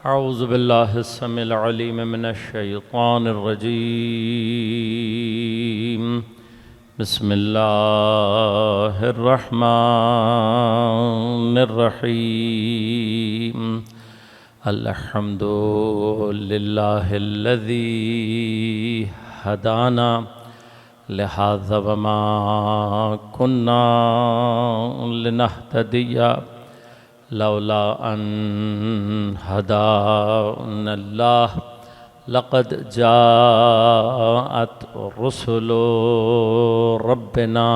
اعوذ باللہ السمیع العلیم من الشیطان الرجیم بسم اللہ الرحمن الرحیم الحمد للہ الذی ہدانا لہذا وما كنا لنهتدی لولا ان هدانا اللہ لقد جاءت رسل ربنا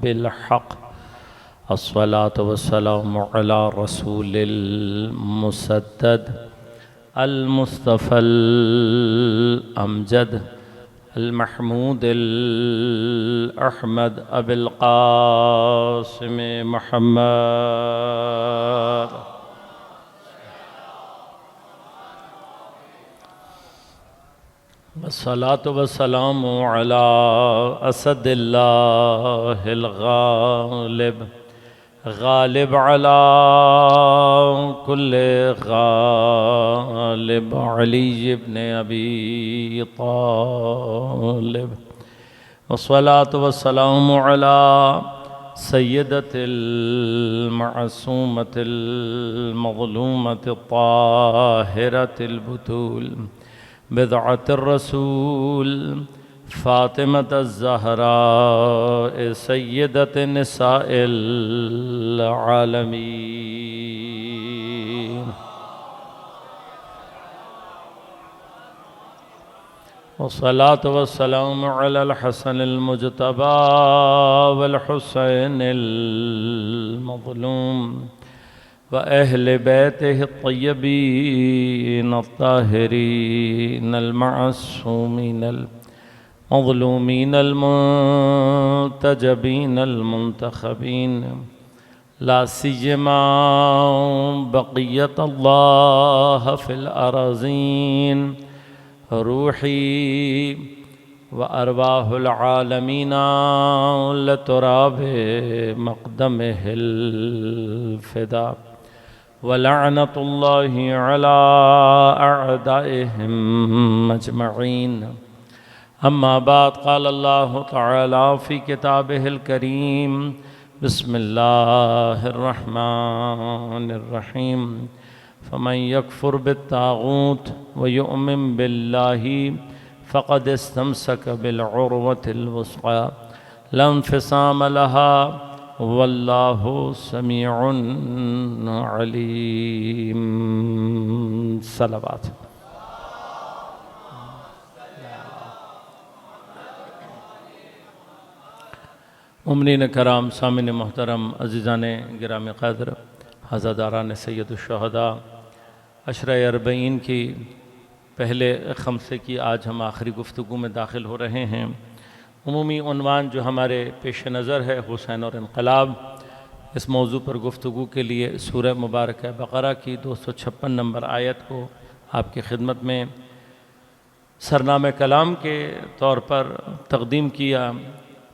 بالحق الصلاة والسلام على رسول المسدد المصطفى الأمجد المحمود الأحمد أبي القاسم محمد والصلاة والسلام على أسد الله الغالب غالب على كل غالب علي بن أبي طالب والصلاة والسلام على سيدة المعصومة المظلومة الطاهرة البتول بضعة الرسول فاطمة الزهراء سيدة نساء العالمين والصلاة والسلام على الحسن المجتبى والحسين المظلوم وأهل بيته الطيبين الطاهرين المعصومين المظلومين المنتجبين المنتخبين لا سيما بقية الله في الأراضين روحي وأرواح العالمين لتراب مقدمه الفداء ولعنة الله على أعدائهم أجمعين أما بعد قال الله تعالى في كتابه الكريم بسم الله الرحمن الرحيم فمن يكفر بالطاغوت ويؤمن بالله فقد استمسك بالعروة الوثقى لا انفصام لها والله سميع عليم صلوات مومنین کرام سامعین محترم عزیزان گرامی قدر عزاداران سید الشہداء عشرہ اربعین کی پہلے خمسے کی آج ہم آخری گفتگو میں داخل ہو رہے ہیں۔ عمومی عنوان جو ہمارے پیش نظر ہے حسین اور انقلاب، اس موضوع پر گفتگو کے لیے سورہ مبارکہ بقرہ کی 256 نمبر آیت کو آپ کی خدمت میں سرنامہ کلام کے طور پر تقدیم کیا۔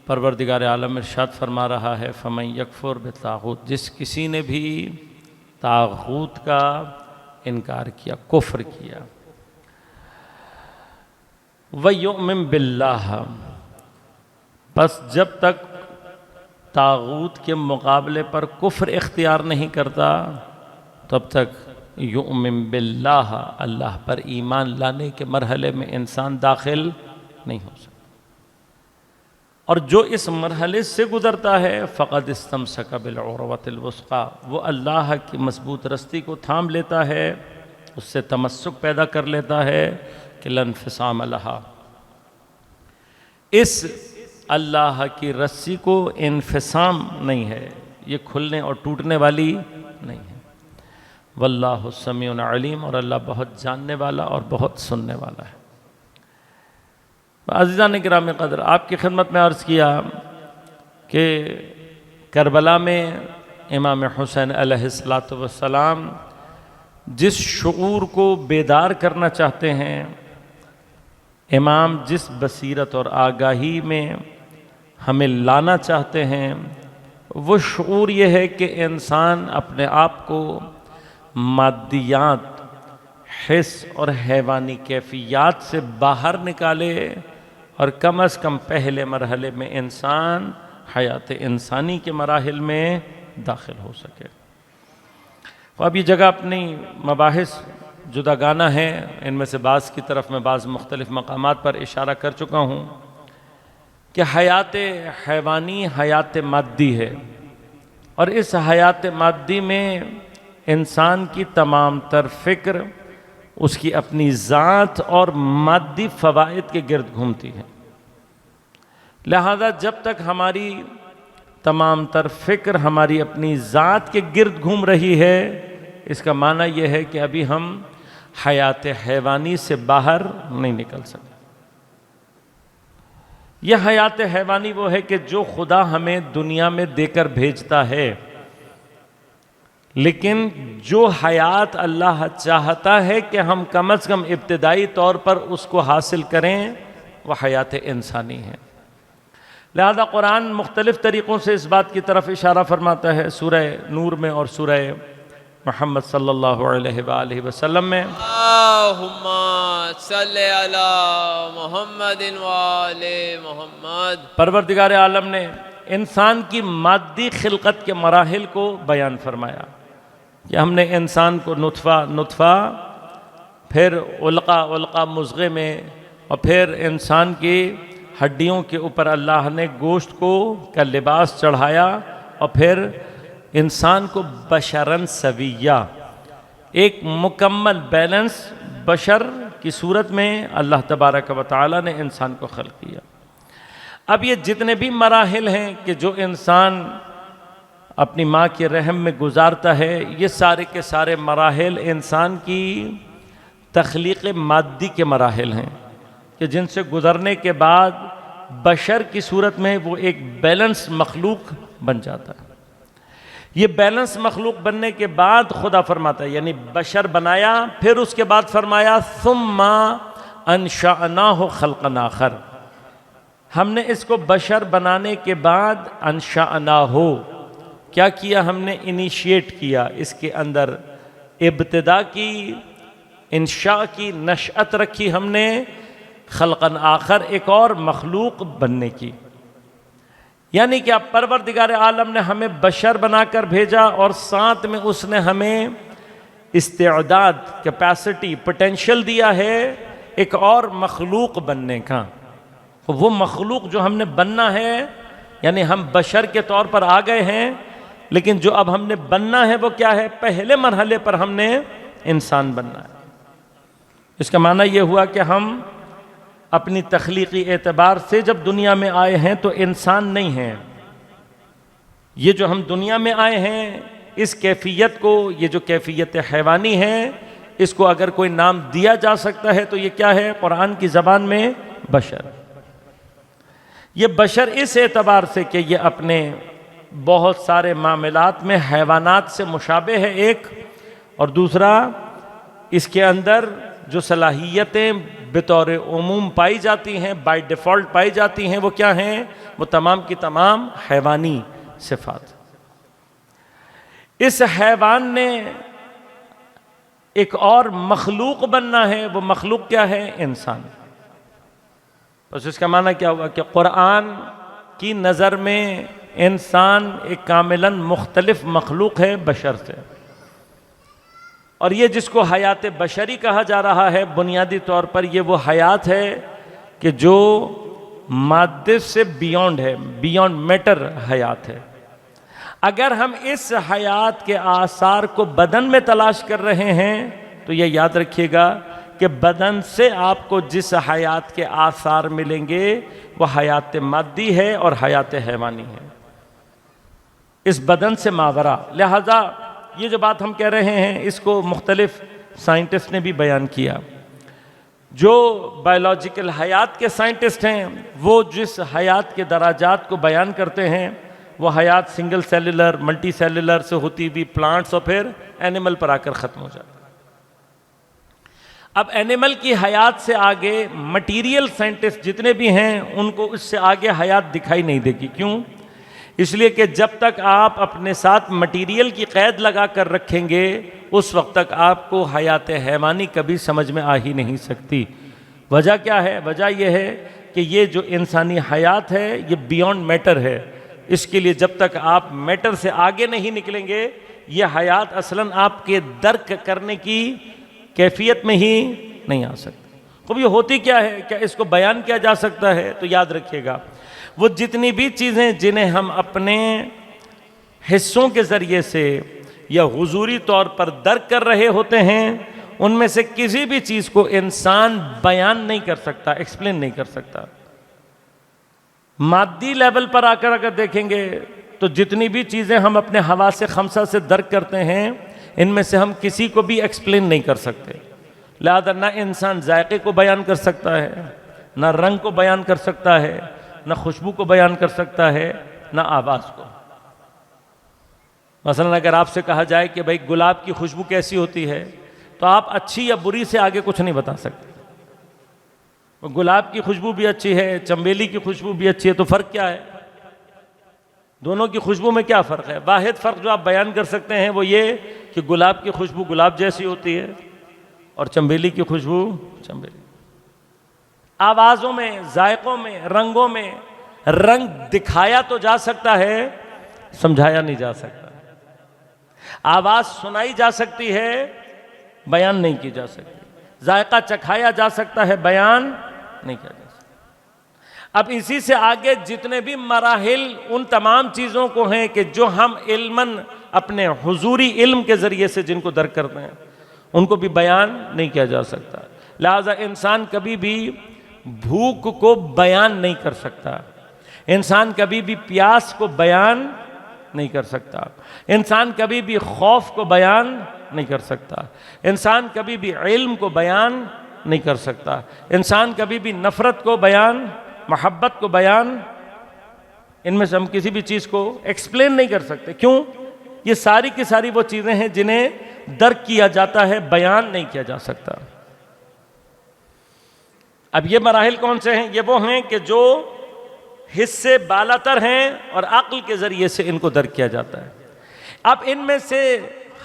پروردگار عالم ارشاد فرما رہا ہے فَمَن يَكْفُرْ بِالطَّاغُوتِ، جس کسی نے بھی طاغوت کا انکار کیا، کفر کیا، وَيُؤْمِن بِاللَّهِ، بس جب تک طاغوت کے مقابلے پر کفر اختیار نہیں کرتا تب تک یؤمن باللہ، اللہ پر ایمان لانے کے مرحلے میں انسان داخل نہیں ہو سکتا، اور جو اس مرحلے سے گزرتا ہے فقد استمسک بالعروۃ الوثقی، وہ اللہ کی مضبوط رسی کو تھام لیتا ہے، اس سے تمسک پیدا کر لیتا ہے کہ لا انفصام لہا، اس اللہ کی رسی کو انفصام نہیں ہے، یہ کھلنے اور ٹوٹنے والی نہیں ہے۔ واللہ سمیع علیم، اور اللہ بہت جاننے والا اور بہت سننے والا ہے۔ عزیزان گرامی قدر، آپ کی خدمت میں عرض کیا کہ کربلا میں امام حسین علیہ السلام جس شعور کو بیدار کرنا چاہتے ہیں، امام جس بصیرت اور آگاہی میں ہمیں لانا چاہتے ہیں، وہ شعور یہ ہے کہ انسان اپنے آپ کو مادیات، حس اور حیوانی کیفیات سے باہر نکالے اور کم از کم پہلے مرحلے میں انسان حیات انسانی کے مراحل میں داخل ہو سکے۔ اب یہ جگہ اپنی مباحث جداگانہ ہیں، ان میں سے بعض کی طرف میں بعض مختلف مقامات پر اشارہ کر چکا ہوں کہ حیات حیوانی حیات مادی ہے، اور اس حیات مادی میں انسان کی تمام تر فکر اس کی اپنی ذات اور مادی فوائد کے گرد گھومتی ہے۔ لہذا جب تک ہماری تمام تر فکر ہماری اپنی ذات کے گرد گھوم رہی ہے، اس کا معنی یہ ہے کہ ابھی ہم حیات حیوانی سے باہر نہیں نکل سکتے۔ یہ حیات حیوانی وہ ہے کہ جو خدا ہمیں دنیا میں دے کر بھیجتا ہے، لیکن جو حیات اللہ چاہتا ہے کہ ہم کم از کم ابتدائی طور پر اس کو حاصل کریں، وہ حیات انسانی ہے۔ لہذا قرآن مختلف طریقوں سے اس بات کی طرف اشارہ فرماتا ہے، سورہ نور میں اور سورہ محمد صلی اللہ علیہ وآلہ وسلم میں، اللہم صلی علی محمد وآل محمد۔ پروردگار عالم نے انسان کی مادی خلقت کے مراحل کو بیان فرمایا کہ ہم نے انسان کو نطفہ پھر علقہ مضغے میں، اور پھر انسان کی ہڈیوں کے اوپر اللہ نے گوشت کا لباس چڑھایا، اور پھر انسان کو بشراً سویہ، ایک مکمل بیلنس بشر کی صورت میں اللہ تبارک و تعالی نے انسان کو خلق کیا۔ اب یہ جتنے بھی مراحل ہیں کہ جو انسان اپنی ماں کے رحم میں گزارتا ہے، یہ سارے کے سارے مراحل انسان کی تخلیق مادی کے مراحل ہیں کہ جن سے گزرنے کے بعد بشر کی صورت میں وہ ایک بیلنس مخلوق بن جاتا ہے۔ یہ بیلنس مخلوق بننے کے بعد خدا فرماتا ہے، یعنی بشر بنایا، پھر اس کے بعد فرمایا ثم انشأناہ خلقا آخر، ہم نے اس کو بشر بنانے کے بعد انشأناہ کیا کیا، ہم نے انیشیٹ کیا، اس کے اندر ابتدا کی، انشاء کی، نشأت رکھی ہم نے، خلقا آخر ایک اور مخلوق بننے کی۔ یعنی کہ اب پروردگار عالم نے ہمیں بشر بنا کر بھیجا، اور ساتھ میں اس نے ہمیں استعداد، کیپیسٹی، پوٹینشل دیا ہے ایک اور مخلوق بننے کا۔ وہ مخلوق جو ہم نے بننا ہے، یعنی ہم بشر کے طور پر آ گئے ہیں، لیکن جو اب ہم نے بننا ہے وہ کیا ہے؟ پہلے مرحلے پر ہم نے انسان بننا ہے۔ اس کا معنی یہ ہوا کہ ہم اپنی تخلیقی اعتبار سے جب دنیا میں آئے ہیں تو انسان نہیں ہیں۔ یہ جو ہم دنیا میں آئے ہیں، اس کیفیت کو، یہ جو کیفیت حیوانی ہے، اس کو اگر کوئی نام دیا جا سکتا ہے تو یہ کیا ہے؟ قرآن کی زبان میں بشر۔ یہ بشر اس اعتبار سے کہ یہ اپنے بہت سارے معاملات میں حیوانات سے مشابہ ہے ایک، اور دوسرا اس کے اندر جو صلاحیتیں بطور عموم پائی جاتی ہیں، بائی ڈیفالٹ پائی جاتی ہیں، وہ کیا ہیں؟ وہ تمام کی تمام حیوانی صفات۔ اس حیوان نے ایک اور مخلوق بننا ہے، وہ مخلوق کیا ہے؟ انسان۔ بس اس کا معنی کیا ہوا کہ قرآن کی نظر میں انسان ایک کاملاً مختلف مخلوق ہے بشر سے، اور یہ جس کو حیات بشری کہا جا رہا ہے، بنیادی طور پر یہ وہ حیات ہے کہ جو مادے سے بیونڈ ہے، بیونڈ میٹر حیات ہے۔ اگر ہم اس حیات کے آثار کو بدن میں تلاش کر رہے ہیں تو یہ یاد رکھیے گا کہ بدن سے آپ کو جس حیات کے آثار ملیں گے وہ حیات مادی ہے اور حیات حیوانی ہے، اس بدن سے ماورا۔ لہذا یہ جو بات ہم کہہ رہے ہیں اس کو مختلف سائنٹسٹ نے بھی بیان کیا۔ جو بایولوجیکل حیات کے سائنٹسٹ ہیں وہ جس حیات کے دراجات کو بیان کرتے ہیں، وہ حیات سنگل سیلولر، ملٹی سیلولر سے ہوتی بھی پلانٹس اور پھر اینیمل پر آ کر ختم ہو جاتی ہے۔ اب اینیمل کی حیات سے آگے مٹیریل سائنٹسٹ جتنے بھی ہیں ان کو اس سے آگے حیات دکھائی نہیں دے گی۔ کیوں؟ اس لیے کہ جب تک آپ اپنے ساتھ مٹیریل کی قید لگا کر رکھیں گے اس وقت تک آپ کو حیات حیوانی کبھی سمجھ میں آ ہی نہیں سکتی۔ وجہ کیا ہے؟ وجہ یہ ہے کہ یہ جو انسانی حیات ہے یہ بیونڈ میٹر ہے، اس کے لیے جب تک آپ میٹر سے آگے نہیں نکلیں گے یہ حیات اصلاً آپ کے درک کرنے کی کیفیت میں ہی نہیں آ سکتی۔ خب یہ ہوتی کیا ہے؟ کیا اس کو بیان کیا جا سکتا ہے؟ تو یاد رکھیے گا وہ جتنی بھی چیزیں جنہیں ہم اپنے حصوں کے ذریعے سے یا حضوری طور پر درک کر رہے ہوتے ہیں ان میں سے کسی بھی چیز کو انسان بیان نہیں کر سکتا، ایکسپلین نہیں کر سکتا۔ مادی لیول پر آ کر اگر دیکھیں گے تو جتنی بھی چیزیں ہم اپنے حواس خمسہ سے درک کرتے ہیں ان میں سے ہم کسی کو بھی ایکسپلین نہیں کر سکتے۔ لہذا نہ انسان ذائقے کو بیان کر سکتا ہے، نہ رنگ کو بیان کر سکتا ہے، نہ خوشبو کو بیان کر سکتا ہے، نہ آواز کو۔ مثلا اگر آپ سے کہا جائے کہ بھائی گلاب کی خوشبو کیسی ہوتی ہے تو آپ اچھی یا بری سے آگے کچھ نہیں بتا سکتے۔ گلاب کی خوشبو بھی اچھی ہے، چنبیلی کی خوشبو بھی اچھی ہے، تو فرق کیا ہے؟ دونوں کی خوشبو میں کیا فرق ہے؟ واحد فرق جو آپ بیان کر سکتے ہیں وہ یہ کہ گلاب کی خوشبو گلاب جیسی ہوتی ہے اور چنبیلی کی خوشبو چنبیلی۔ آوازوں میں، ذائقوں میں، رنگوں میں رنگ دکھایا تو جا سکتا ہے، سمجھایا نہیں جا سکتا۔ آواز سنائی جا سکتی ہے، بیان نہیں کی جا سکتی۔ ذائقہ چکھایا جا سکتا ہے، بیان نہیں کیا جا سکتا۔ اب اسی سے آگے جتنے بھی مراحل ان تمام چیزوں کو ہیں کہ جو ہم علماً اپنے حضوری علم کے ذریعے سے جن کو درک کرتے ہیں ان کو بھی بیان نہیں کیا جا سکتا۔ لہذا انسان کبھی بھی بھوک کو بیان نہیں کر سکتا، انسان کبھی بھی پیاس کو بیان نہیں کر سکتا، انسان کبھی بھی خوف کو بیان نہیں کر سکتا، انسان کبھی بھی علم کو بیان نہیں کر سکتا، انسان کبھی بھی نفرت کو بیان، محبت کو بیان، ان میں سے ہم کسی بھی چیز کو ایکسپلین نہیں کر سکتے۔ کیوں؟ یہ ساری کی ساری وہ چیزیں ہیں جنہیں درک کیا جاتا ہے، بیان نہیں کیا جا سکتا۔ اب یہ مراحل کون سے ہیں؟ یہ وہ ہیں کہ جو حصے بالاتر ہیں اور عقل کے ذریعے سے ان کو درک کیا جاتا ہے۔ اب ان میں سے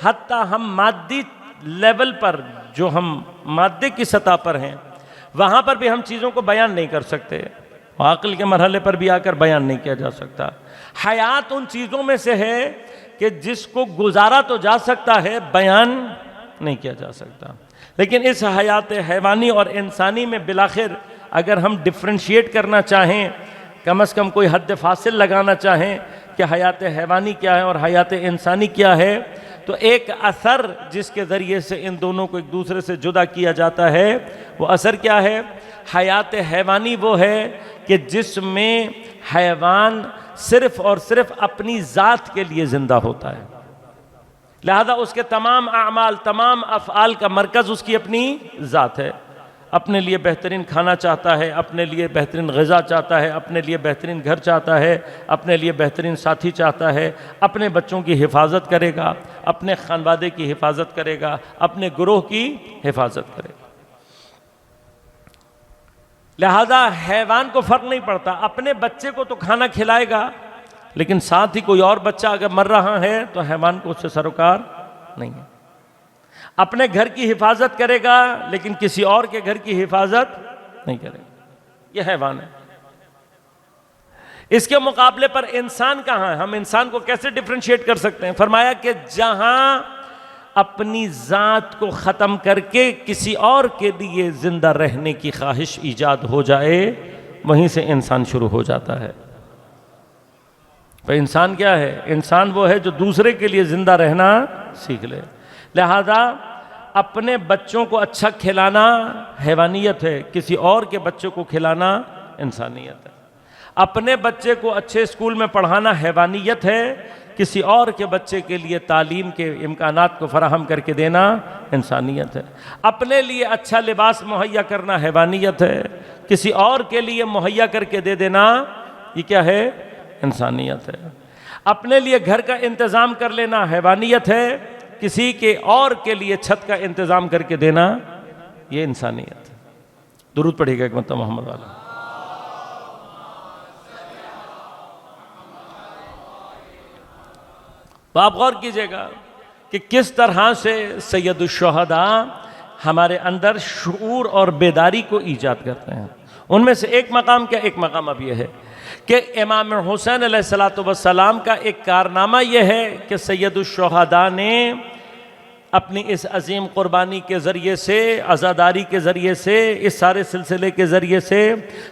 حتیٰ ہم مادی لیول پر، جو ہم مادے کی سطح پر ہیں، وہاں پر بھی ہم چیزوں کو بیان نہیں کر سکتے، عقل کے مرحلے پر بھی آ کر بیان نہیں کیا جا سکتا۔ حیات ان چیزوں میں سے ہے کہ جس کو گزارا تو جا سکتا ہے، بیان نہیں کیا جا سکتا۔ لیکن اس حیات حیوانی اور انسانی میں بالآخر اگر ہم ڈفرینشیٹ کرنا چاہیں، کم از کم کوئی حد فاصل لگانا چاہیں کہ حیات حیوانی کیا ہے اور حیات انسانی کیا ہے، تو ایک اثر جس کے ذریعے سے ان دونوں کو ایک دوسرے سے جدا کیا جاتا ہے وہ اثر کیا ہے؟ حیات حیوانی وہ ہے کہ جس میں حیوان صرف اور صرف اپنی ذات کے لیے زندہ ہوتا ہے، لہذا اس کے تمام اعمال، تمام افعال کا مرکز اس کی اپنی ذات ہے۔ اپنے لیے بہترین کھانا چاہتا ہے، اپنے لیے بہترین غذا چاہتا ہے، اپنے لیے بہترین گھر چاہتا ہے، اپنے لیے بہترین ساتھی چاہتا ہے، اپنے بچوں کی حفاظت کرے گا، اپنے خانوادے کی حفاظت کرے گا، اپنے گروہ کی حفاظت کرے گا۔ لہذا حیوان کو فرق نہیں پڑتا، اپنے بچے کو تو کھانا کھلائے گا لیکن ساتھ ہی کوئی اور بچہ اگر مر رہا ہے تو حیوان کو اس سے سروکار نہیں ہے۔ اپنے گھر کی حفاظت کرے گا لیکن کسی اور کے گھر کی حفاظت نہیں کرے گا، یہ حیوان ہے۔ اس کے مقابلے پر انسان کہاں ہے؟ ہم انسان کو کیسے ڈفرینشیٹ کر سکتے ہیں؟ فرمایا کہ جہاں اپنی ذات کو ختم کر کے کسی اور کے لیے زندہ رہنے کی خواہش ایجاد ہو جائے وہیں سے انسان شروع ہو جاتا ہے۔ تو انسان کیا ہے؟ انسان وہ ہے جو دوسرے کے لیے زندہ رہنا سیکھ لے۔ لہذا اپنے بچوں کو اچھا کھلانا حیوانیت ہے، کسی اور کے بچوں کو کھلانا انسانیت ہے۔ اپنے بچے کو اچھے اسکول میں پڑھانا حیوانیت ہے، کسی اور کے بچے کے لیے تعلیم کے امکانات کو فراہم کر کے دینا انسانیت ہے۔ اپنے لیے اچھا لباس مہیا کرنا حیوانیت ہے، کسی اور کے لیے مہیا کر کے دے دینا یہ کیا ہے؟ انسانیت ہے۔ اپنے لیے گھر کا انتظام کر لینا حیوانیت ہے، کسی کے اور کے لیے چھت کا انتظام کر کے دینا یہ انسانیت ہے۔ درود پڑھیے گا ایک مرتبہ محمد والا۔ تو آپ غور کیجئے گا کہ کس طرح سے سید الشہداء ہمارے اندر شعور اور بیداری کو ایجاد کرتے ہیں۔ ان میں سے ایک مقام کیا، ایک مقام اب یہ ہے کہ امام حسین علیہ السلام کا ایک کارنامہ یہ ہے کہ سید الشہداء نے اپنی اس عظیم قربانی کے ذریعے سے، عزاداری کے ذریعے سے، اس سارے سلسلے کے ذریعے سے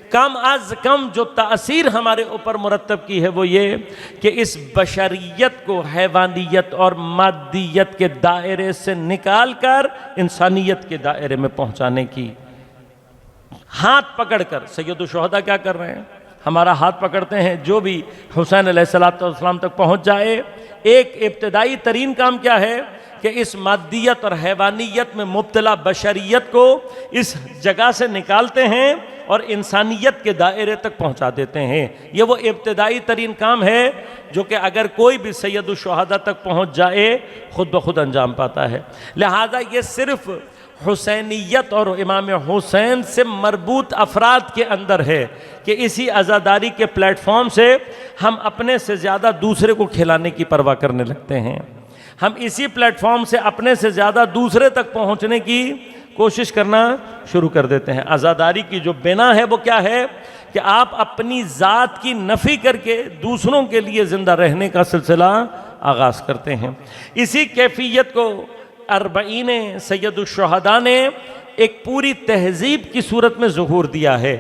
کم از کم جو تأثیر ہمارے اوپر مرتب کی ہے وہ یہ کہ اس بشریت کو حیوانیت اور مادیت کے دائرے سے نکال کر انسانیت کے دائرے میں پہنچانے کی۔ ہاتھ پکڑ کر سید الشہداء کیا کر رہے ہیں؟ ہمارا ہاتھ پکڑتے ہیں، جو بھی حسین علیہ السلام تک پہنچ جائے، ایک ابتدائی ترین کام کیا ہے کہ اس مادیت اور حیوانیت میں مبتلا بشریت کو اس جگہ سے نکالتے ہیں اور انسانیت کے دائرے تک پہنچا دیتے ہیں۔ یہ وہ ابتدائی ترین کام ہے جو کہ اگر کوئی بھی سید الشہداء تک پہنچ جائے خود بخود انجام پاتا ہے۔ لہذا یہ صرف حسینیت اور امام حسین سے مربوط افراد کے اندر ہے کہ اسی عزاداری کے پلیٹ فارم سے ہم اپنے سے زیادہ دوسرے کو کھلانے کی پرواہ کرنے لگتے ہیں۔ ہم اسی پلیٹ فارم سے اپنے سے زیادہ دوسرے تک پہنچنے کی کوشش کرنا شروع کر دیتے ہیں۔ عزاداری کی جو بنا ہے وہ کیا ہے کہ آپ اپنی ذات کی نفی کر کے دوسروں کے لیے زندہ رہنے کا سلسلہ آغاز کرتے ہیں۔ اسی کیفیت کو اربعین سید الشہداء نے ایک پوری تہذیب کی صورت میں ظہور دیا ہے۔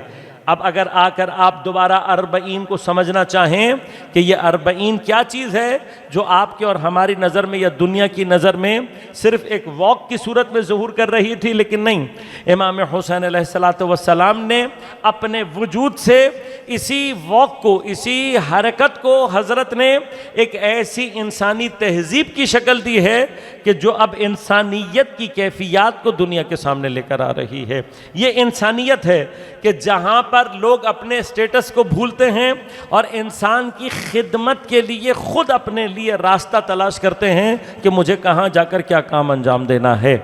اب اگر آ کر آپ دوبارہ اربعین کو سمجھنا چاہیں کہ یہ اربعین کیا چیز ہے جو آپ کے اور ہماری نظر میں یا دنیا کی نظر میں صرف ایک واک کی صورت میں ظہور کر رہی تھی، لیکن نہیں، امام حسین علیہ السلام نے اپنے وجود سے اسی واک کو، اسی حرکت کو حضرت نے ایک ایسی انسانی تہذیب کی شکل دی ہے کہ جو اب انسانیت کی کیفیات کو دنیا کے سامنے لے کر آ رہی ہے۔ یہ انسانیت ہے کہ جہاں پر لوگ اپنے سٹیٹس کو بھولتے ہیں اور انسان کی خدمت کے لیے خود اپنے لیے راستہ تلاش کرتے ہیں کہ مجھے کہاں جا کر کیا کام انجام دینا ہے۔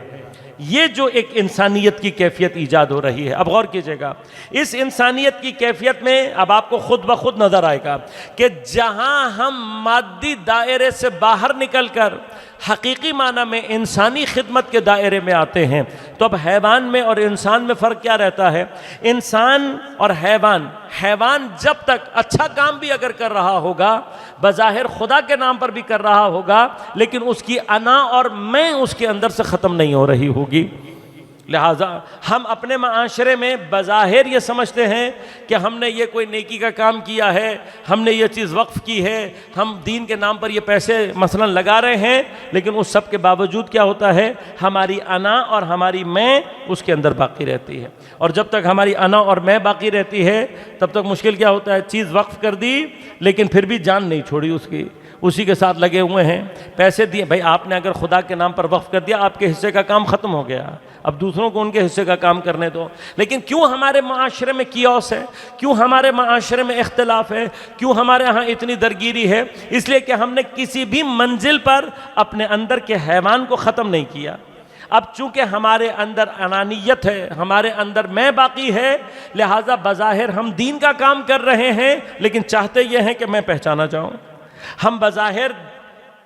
یہ جو ایک انسانیت کی کیفیت ایجاد ہو رہی ہے، اب غور کیجئے گا، اس انسانیت کی کیفیت میں اب آپ کو خود بخود نظر آئے گا کہ جہاں ہم مادی دائرے سے باہر نکل کر حقیقی معنی میں انسانی خدمت کے دائرے میں آتے ہیں تو اب حیوان میں اور انسان میں فرق کیا رہتا ہے؟ انسان اور حیوان جب تک اچھا کام بھی اگر کر رہا ہوگا، بظاہر خدا کے نام پر بھی کر رہا ہوگا، لیکن اس کی انا اور میں اس کے اندر سے ختم نہیں ہو رہی ہوگی۔ لہٰذا ہم اپنے معاشرے میں بظاہر یہ سمجھتے ہیں کہ ہم نے یہ کوئی نیکی کا کام کیا ہے، ہم نے یہ چیز وقف کی ہے، ہم دین کے نام پر یہ پیسے مثلا لگا رہے ہیں، لیکن اس سب کے باوجود کیا ہوتا ہے؟ ہماری انا اور ہماری میں اس کے اندر باقی رہتی ہے، اور جب تک ہماری انا اور میں باقی رہتی ہے تب تک مشکل کیا ہوتا ہے؟ چیز وقف کر دی لیکن پھر بھی جان نہیں چھوڑی اس کی، اسی کے ساتھ لگے ہوئے ہیں، پیسے دیے، بھائی آپ نے اگر خدا کے نام پر وقف کر دیا آپ کے حصے کا کام ختم ہو گیا، اب دوسروں کو ان کے حصے کا کام کرنے دو۔ لیکن کیوں ہمارے معاشرے میں کیوس ہے؟ کیوں ہمارے معاشرے میں اختلاف ہے؟ کیوں ہمارے ہاں اتنی درگیری ہے؟ اس لیے کہ ہم نے کسی بھی منزل پر اپنے اندر کے حیوان کو ختم نہیں کیا۔ اب چونکہ ہمارے اندر انانیت ہے، ہمارے اندر میں باقی ہے، لہٰذا بظاہر ہم دین کا کام کر رہے ہیں لیکن چاہتے یہ ہیں کہ میں پہچانا جاؤں۔ ہم بظاہر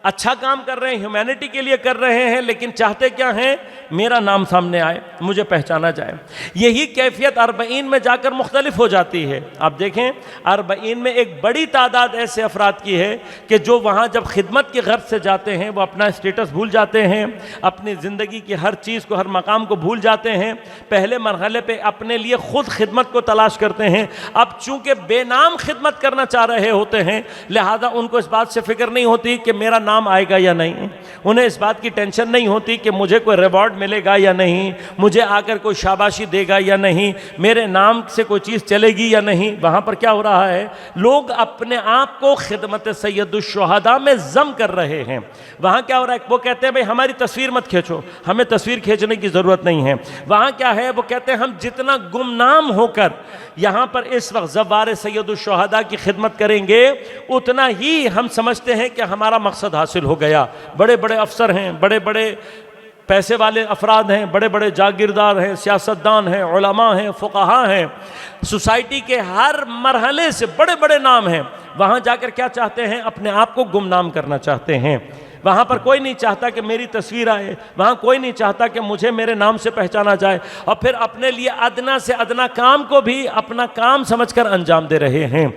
اچھا کام کر رہے ہیں، ہیومینٹی کے لیے کر رہے ہیں، لیکن چاہتے کیا ہیں؟ میرا نام سامنے آئے، مجھے پہچانا جائے۔ یہی کیفیت اربعین میں جا کر مختلف ہو جاتی ہے۔ آپ دیکھیں اربعین میں ایک بڑی تعداد ایسے افراد کی ہے کہ جو وہاں جب خدمت کی غرض سے جاتے ہیں وہ اپنا اسٹیٹس بھول جاتے ہیں، اپنی زندگی کی ہر چیز کو، ہر مقام کو بھول جاتے ہیں، پہلے مرحلے پہ اپنے لیے خود خدمت کو تلاش کرتے ہیں۔ اب چونکہ بے نام خدمت کرنا چاہ رہے ہوتے ہیں لہذا ان کو اس بات سے فکر نہیں ہوتی کہ میرا نام آئے گا یا نہیں، انہیں اس بات کی ٹینشن نہیں ہوتی کہ مجھے کوئی ریوارڈ ملے گا یا نہیں، مجھے آ کر کوئی شاباشی دے گا یا نہیں، میرے نام سے کوئی چیز چلے گی یا نہیں۔ وہاں پر کیا ہو رہا ہے؟ لوگ اپنے آپ کو خدمت سید الشہداء میں ضم کر رہے ہیں۔ وہاں کیا ہو رہا ہے؟ وہ کہتے ہیں بھئی ہماری تصویر مت کھینچو، ہمیں تصویر کھینچنے کی ضرورت نہیں ہے۔ وہاں کیا ہے؟ وہ کہتے ہیں ہم جتنا گمنام ہو کر یہاں پر اس وقت زوار سید الشہداء کی خدمت کریں گے اتنا ہی ہم سمجھتے ہیں کہ ہمارا مقصد حاصل ہو گیا۔ بڑے بڑے افسر ہیں، بڑے بڑے پیسے والے افراد ہیں، بڑے بڑے جاگیردار ہیں، سیاستدان ہیں، علماء ہیں، فقہاء ہیں، سوسائٹی کے ہر مرحلے سے بڑے بڑے نام ہیں، وہاں جا کر کیا چاہتے ہیں؟ اپنے آپ کو گمنام کرنا چاہتے ہیں۔ وہاں پر کوئی نہیں چاہتا کہ میری تصویر آئے، وہاں کوئی نہیں چاہتا کہ مجھے میرے نام سے پہچانا جائے، اور پھر اپنے لیے ادنا سے ادنا کام کو بھی اپنا کام سمجھ کر انجام دے رہے ہیں۔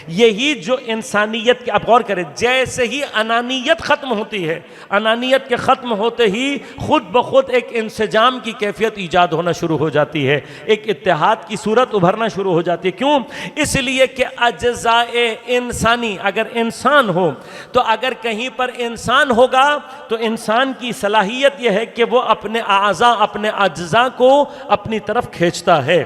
یہی جو انسانیت کے، آپ غور کریں، جیسے ہی انانیت ختم ہوتی ہے، انانیت کے ختم ہوتے ہی خود بخود ایک انسجام کی کیفیت ایجاد ہونا شروع ہو جاتی ہے، ایک اتحاد کی صورت ابھرنا شروع ہو جاتی ہے۔ کیوں؟ اس لیے کہ اجزاء انسانی، اگر انسان ہو تو اگر کہیں پر انسان ہوگا تو انسان کی صلاحیت یہ ہے کہ وہ اپنے اعضاء، اپنے اجزاء کو اپنی طرف کھینچتا ہے،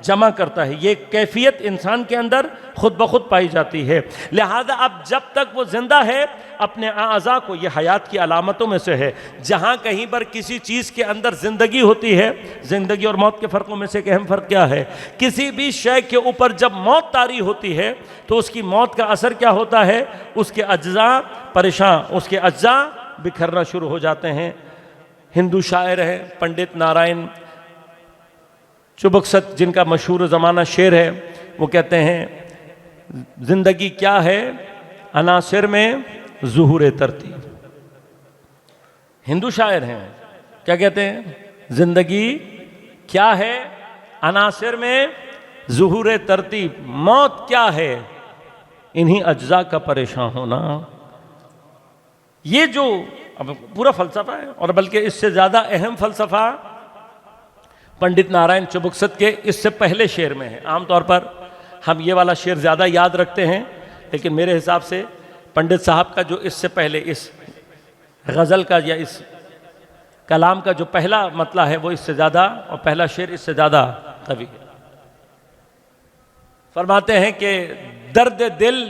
جمع کرتا ہے۔ یہ کیفیت انسان کے اندر خود بخود پائی جاتی ہے۔ لہذا اب جب تک وہ زندہ ہے اپنے اعضاء کو، یہ حیات کی علامتوں میں سے ہے، جہاں کہیں پر کسی چیز کے اندر زندگی ہوتی ہے، زندگی اور موت کے فرقوں میں سے ایک اہم فرق کیا ہے؟ کسی بھی شے کے اوپر جب موت طاری ہوتی ہے تو اس کی موت کا اثر کیا ہوتا ہے؟ اس کے اجزاء پریشان، اس کے اجزاء بکھرنا شروع ہو جاتے ہیں۔ ہندو شاعر ہے پنڈت نارائن چبکست، جن کا مشہور زمانہ شعر ہے، وہ کہتے ہیں زندگی کیا ہے؟ عناصر میں ظہور ترتیب۔ ہندو شاعر ہیں، کیا کہتے ہیں؟ زندگی کیا ہے؟ عناصر میں ظہور ترتیب۔ موت کیا ہے؟ انہی اجزاء کا پریشان ہونا۔ یہ جو اب پورا فلسفہ ہے، اور بلکہ اس سے زیادہ اہم فلسفہ پنڈت نارائن چبکست کے اس سے پہلے شعر میں ہے۔ عام طور پر ہم یہ والا شعر زیادہ یاد رکھتے ہیں، لیکن میرے حساب سے پنڈت صاحب کا جو اس سے پہلے اس غزل کا یا اس کلام کا جو پہلا مطلع ہے وہ اس سے زیادہ، اور پہلا شعر اس سے زیادہ قوی ہے۔ فرماتے ہیں کہ درد دل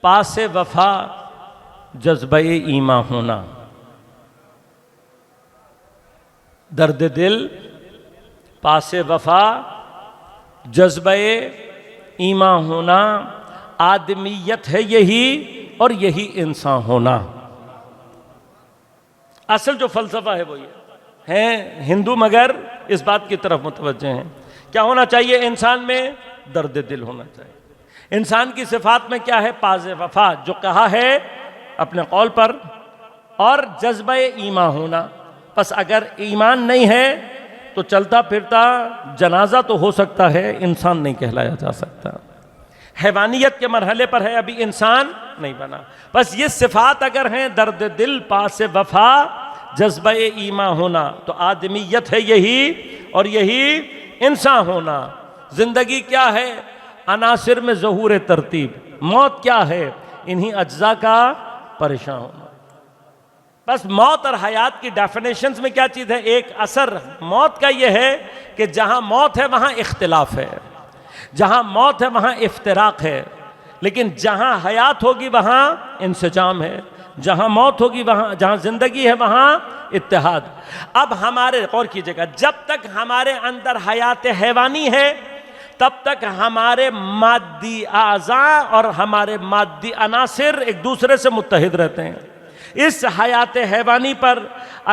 پاس وفا جذبہ ایماں ہونا، درد دل پاس وفا جذبہ ایماں ہونا، آدمیت ہے یہی اور یہی انسان ہونا۔ اصل جو فلسفہ ہے وہ یہ ہے، ہندو مگر اس بات کی طرف متوجہ ہیں۔ کیا ہونا چاہیے انسان میں؟ درد دل ہونا چاہیے۔ انسان کی صفات میں کیا ہے؟ پاس وفا، جو کہا ہے اپنے قول پر، اور جذبہ ایمان ہونا۔ پس اگر ایمان نہیں ہے تو چلتا پھرتا جنازہ تو ہو سکتا ہے، انسان نہیں کہلایا جا سکتا۔ حیوانیت کے مرحلے پر ہے، ابھی انسان نہیں بنا۔ بس یہ صفات اگر ہیں، درد دل پاس وفا جذبہ ایمان ہونا، تو آدمیت ہے یہی اور یہی انسان ہونا۔ زندگی کیا ہے؟ عناصر میں ظہور ترتیب۔ موت کیا ہے؟ انہی اجزاء کا پریشان ہونا۔ بس موت اور حیات کی ڈیفینیشنز میں کیا چیز ہے؟ ایک اثر موت کا یہ ہے کہ جہاں موت ہے وہاں اختلاف ہے، جہاں موت ہے وہاں افتراق ہے، لیکن جہاں حیات ہوگی وہاں انسجام ہے، جہاں موت ہوگی وہاں، جہاں زندگی ہے وہاں اتحاد۔ اب ہمارے غور کیجئے گا، جب تک ہمارے اندر حیات حیوانی ہے تب تک ہمارے مادی اعضاء اور ہمارے مادی عناصر ایک دوسرے سے متحد رہتے ہیں۔ اس حیات حیوانی پر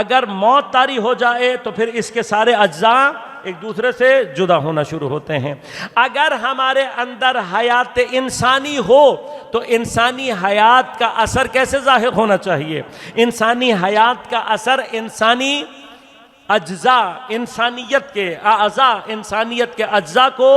اگر موت طاری ہو جائے تو پھر اس کے سارے اجزاء ایک دوسرے سے جدا ہونا شروع ہوتے ہیں۔ اگر ہمارے اندر حیات انسانی ہو تو انسانی حیات کا اثر کیسے ظاہر ہونا چاہیے؟ انسانی حیات کا اثر انسانی اجزاء، انسانیت کے اعضاء، انسانیت کے اجزاء کو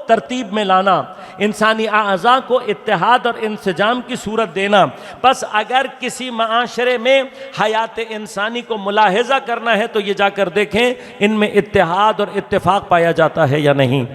ترتیب میں لانا، انسانی اعضاء کو اتحاد اور انسجام کی صورت دینا۔ بس اگر کسی معاشرے میں حیات انسانی کو ملاحظہ کرنا ہے تو یہ جا کر دیکھیں ان میں اتحاد اور اتفاق پایا جاتا ہے یا نہیں،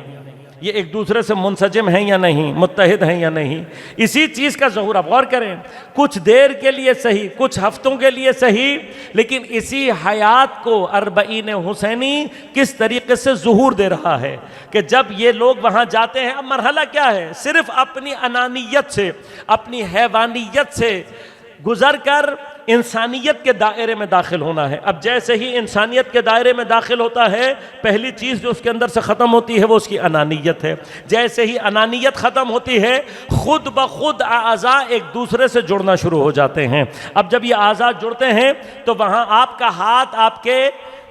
یہ ایک دوسرے سے منسجم ہیں یا نہیں، متحد ہیں یا نہیں۔ اسی چیز کا ظہور، آپ غور کریں، کچھ دیر کے لیے صحیح، کچھ ہفتوں کے لیے صحیح، لیکن اسی حیات کو اربعین حسینی کس طریقے سے ظہور دے رہا ہے کہ جب یہ لوگ وہاں جاتے ہیں، اب مرحلہ کیا ہے؟ صرف اپنی انانیت سے، اپنی حیوانیت سے گزر کر انسانیت کے دائرے میں داخل ہونا ہے۔ اب جیسے ہی انسانیت کے دائرے میں داخل ہوتا ہے، پہلی چیز جو اس کے اندر سے ختم ہوتی ہے وہ اس کی انانیت ہے۔ جیسے ہی انانیت ختم ہوتی ہے، خود بخود اعضاء ایک دوسرے سے جڑنا شروع ہو جاتے ہیں۔ اب جب یہ اعضاء جڑتے ہیں تو وہاں آپ کا ہاتھ آپ کے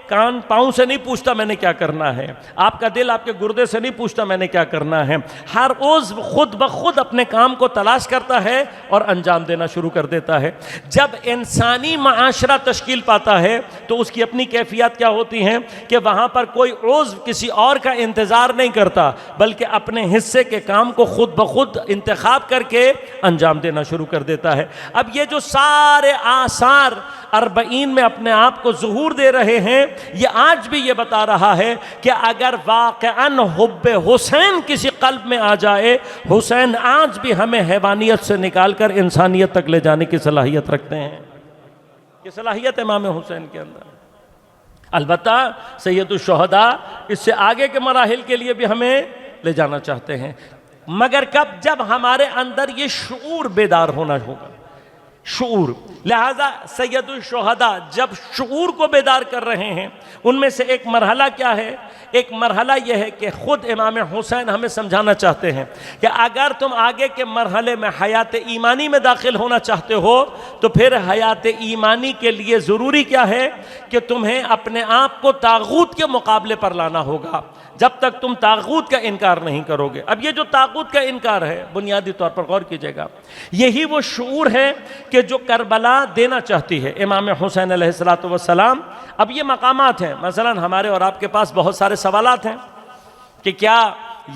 کان پاؤں سے نہیں پوچھتا میں نے کیا کرنا ہے، آپ کا دل آپ کے گردے سے نہیں پوچھتا میں نے کیا کرنا ہے، ہر عضو خود بخود اپنے کام کو تلاش کرتا ہے اور انجام دینا شروع کر دیتا ہے۔ جب انسانی معاشرہ تشکیل پاتا ہے تو اس کی اپنی کیفیات کیا ہوتی ہیں کہ وہاں پر کوئی عضو کسی اور کا انتظار نہیں کرتا، بلکہ اپنے حصے کے کام کو خود بخود انتخاب کر کے انجام دینا شروع کر دیتا ہے۔ اب یہ جو سارے آثار 40 میں اپنے آپ کو ظہور دے رہے ہیں، یہ آج بھی یہ بتا رہا ہے کہ اگر واقعاً حب حسین کسی قلب میں آ جائے، حسین آج بھی ہمیں حیوانیت سے نکال کر انسانیت تک لے جانے کی صلاحیت رکھتے ہیں۔ یہ صلاحیت امام حسین کے اندر۔ البتہ سید الشہداء اس سے آگے کے مراحل کے لیے بھی ہمیں لے جانا چاہتے ہیں، مگر کب؟ جب ہمارے اندر یہ شعور بیدار ہونا ہوگا، شعور۔ لہذا سید الشہداء جب شعور کو بیدار کر رہے ہیں، ان میں سے ایک مرحلہ کیا ہے؟ ایک مرحلہ یہ ہے کہ خود امام حسین ہمیں سمجھانا چاہتے ہیں کہ اگر تم آگے کے مرحلے میں حیات ایمانی میں داخل ہونا چاہتے ہو تو پھر حیات ایمانی کے لیے ضروری کیا ہے کہ تمہیں اپنے آپ کو طاغوت کے مقابلے پر لانا ہوگا۔ جب تک تم طاغوت کا انکار نہیں کرو گے، اب یہ جو طاغوت کا انکار ہے بنیادی طور پر غور کیجئے گا، یہی وہ شعور ہے کہ جو کربلا دینا چاہتی ہے امام حسین علیہ السلام۔ اب یہ مقامات ہیں، مثلا ہمارے اور آپ کے پاس بہت سارے سوالات ہیں کہ کیا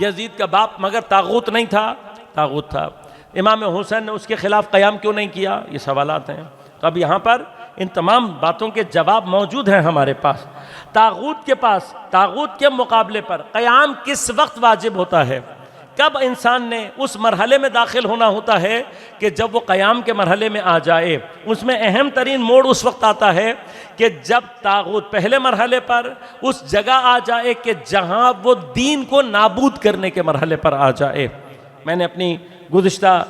یزید کا باپ مگر طاغوت نہیں تھا؟ طاغوت تھا۔ امام حسین نے اس کے خلاف قیام کیوں نہیں کیا؟ یہ سوالات ہیں۔ تو اب یہاں پر ان تمام باتوں کے جواب موجود ہیں ہمارے پاس۔ طاغوت کے پاس، طاغوت کے مقابلے پر قیام کس وقت واجب ہوتا ہے؟ کب انسان نے اس مرحلے میں داخل ہونا ہوتا ہے کہ جب وہ قیام کے مرحلے میں آ جائے۔ اس میں اہم ترین موڑ اس وقت آتا ہے کہ جب طاغوت پہلے مرحلے پر اس جگہ آ جائے کہ جہاں وہ دین کو نابود کرنے کے مرحلے پر آ جائے۔ میں نے اپنی گزشتہ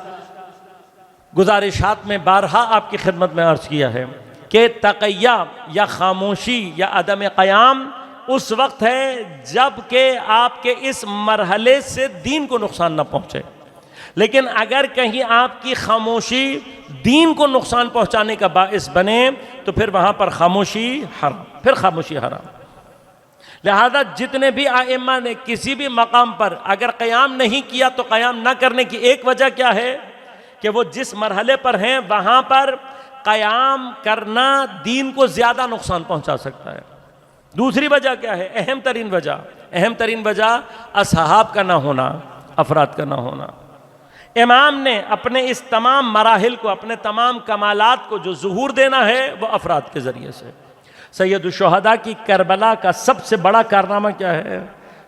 گزارشات میں بارہا آپ کی خدمت میں عرض کیا ہے کہ تقیہ یا خاموشی یا عدم قیام اس وقت ہے جب کہ آپ کے اس مرحلے سے دین کو نقصان نہ پہنچے، لیکن اگر کہیں آپ کی خاموشی دین کو نقصان پہنچانے کا باعث بنے تو پھر وہاں پر خاموشی حرام، پھر خاموشی حرام۔ لہذا جتنے بھی ائمہ نے کسی بھی مقام پر اگر قیام نہیں کیا تو قیام نہ کرنے کی ایک وجہ کیا ہے کہ وہ جس مرحلے پر ہیں وہاں پر قیام کرنا دین کو زیادہ نقصان پہنچا سکتا ہے۔ دوسری وجہ کیا ہے؟ اہم ترین وجہ اصحاب کا نہ ہونا، افراد کا نہ ہونا۔ امام نے اپنے اس تمام مراحل کو، اپنے تمام کمالات کو جو ظہور دینا ہے وہ افراد کے ذریعے سے۔ سید الشہداء کی کربلا کا سب سے بڑا کارنامہ کیا ہے؟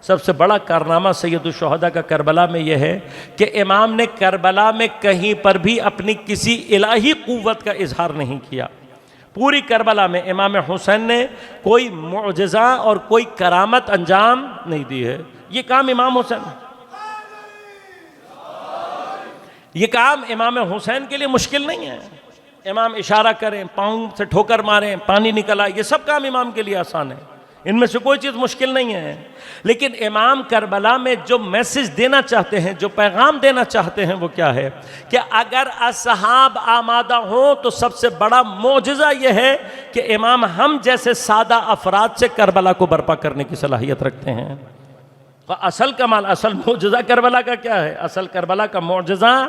سب سے بڑا کارنامہ سید الشہداء کا کربلا میں یہ ہے کہ امام نے کربلا میں کہیں پر بھی اپنی کسی الہی قوت کا اظہار نہیں کیا۔ پوری کربلا میں امام حسین نے کوئی معجزہ اور کوئی کرامت انجام نہیں دی ہے۔ یہ کام امام حسین، یہ کام امام حسین کے لیے مشکل نہیں ہے۔ امام اشارہ کریں، پاؤں سے ٹھوکر ماریں، پانی نکل آئے، یہ سب کام امام کے لیے آسان ہے، ان میں سے کوئی چیز مشکل نہیں ہے۔ لیکن امام کربلا میں جو میسج دینا چاہتے ہیں، جو پیغام دینا چاہتے ہیں وہ کیا ہے کہ اگر اصحاب آمادہ ہوں تو سب سے بڑا معجزہ یہ ہے کہ امام ہم جیسے سادہ افراد سے کربلا کو برپا کرنے کی صلاحیت رکھتے ہیں۔ اصل کمال، اصل معجزہ کربلا کا کیا ہے؟ اصل کربلا کا معجزہ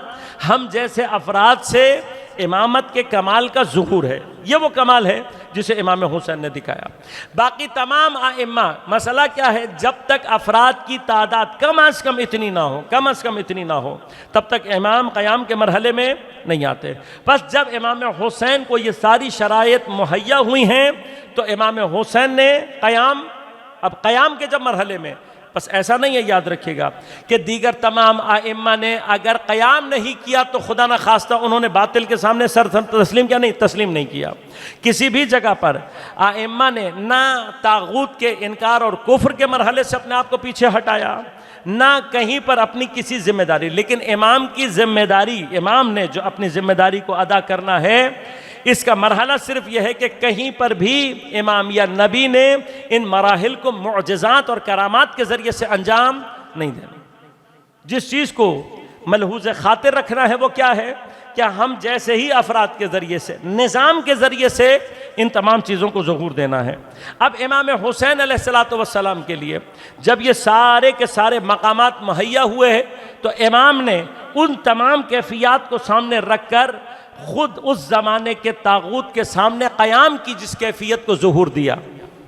ہم جیسے افراد سے امامت کے کمال کا ظہور ہے۔ یہ وہ کمال ہے جسے امام حسین نے دکھایا۔ باقی تمام ائمہ، مسئلہ کیا ہے؟ جب تک افراد کی تعداد کم از کم اتنی نہ ہو تب تک امام قیام کے مرحلے میں نہیں آتے۔ بس جب امام حسین کو یہ ساری شرائط مہیا ہوئی ہیں تو امام حسین نے قیام کے جب مرحلے میں، بس ایسا نہیں ہے، یاد رکھیے گا کہ دیگر تمام ائمہ نے اگر قیام نہیں کیا تو خدا نہ خواستہ انہوں نے باطل کے سامنے سر تسلیم نہیں کیا۔ کسی بھی جگہ پر ائمہ نے نہ طاغوت کے انکار اور کفر کے مرحلے سے اپنے آپ کو پیچھے ہٹایا، نہ کہیں پر اپنی کسی ذمہ داری، لیکن امام کی ذمہ داری، امام نے جو اپنی ذمہ داری کو ادا کرنا ہے، اس کا مرحلہ صرف یہ ہے کہ کہیں پر بھی امام یا نبی نے ان مراحل کو معجزات اور کرامات کے ذریعے سے انجام نہیں دینا۔ جس چیز کو ملحوظ خاطر رکھنا ہے وہ کیا ہے کہ ہم جیسے ہی افراد کے ذریعے سے، نظام کے ذریعے سے ان تمام چیزوں کو ظہور دینا ہے۔ اب امام حسین علیہ السلام کے لیے جب یہ سارے کے سارے مقامات مہیا ہوئے ہیں تو امام نے ان تمام کیفیات کو سامنے رکھ کر خود اس زمانے کے طاغوت کے سامنے قیام کی، جس کیفیت کو ظہور دیا۔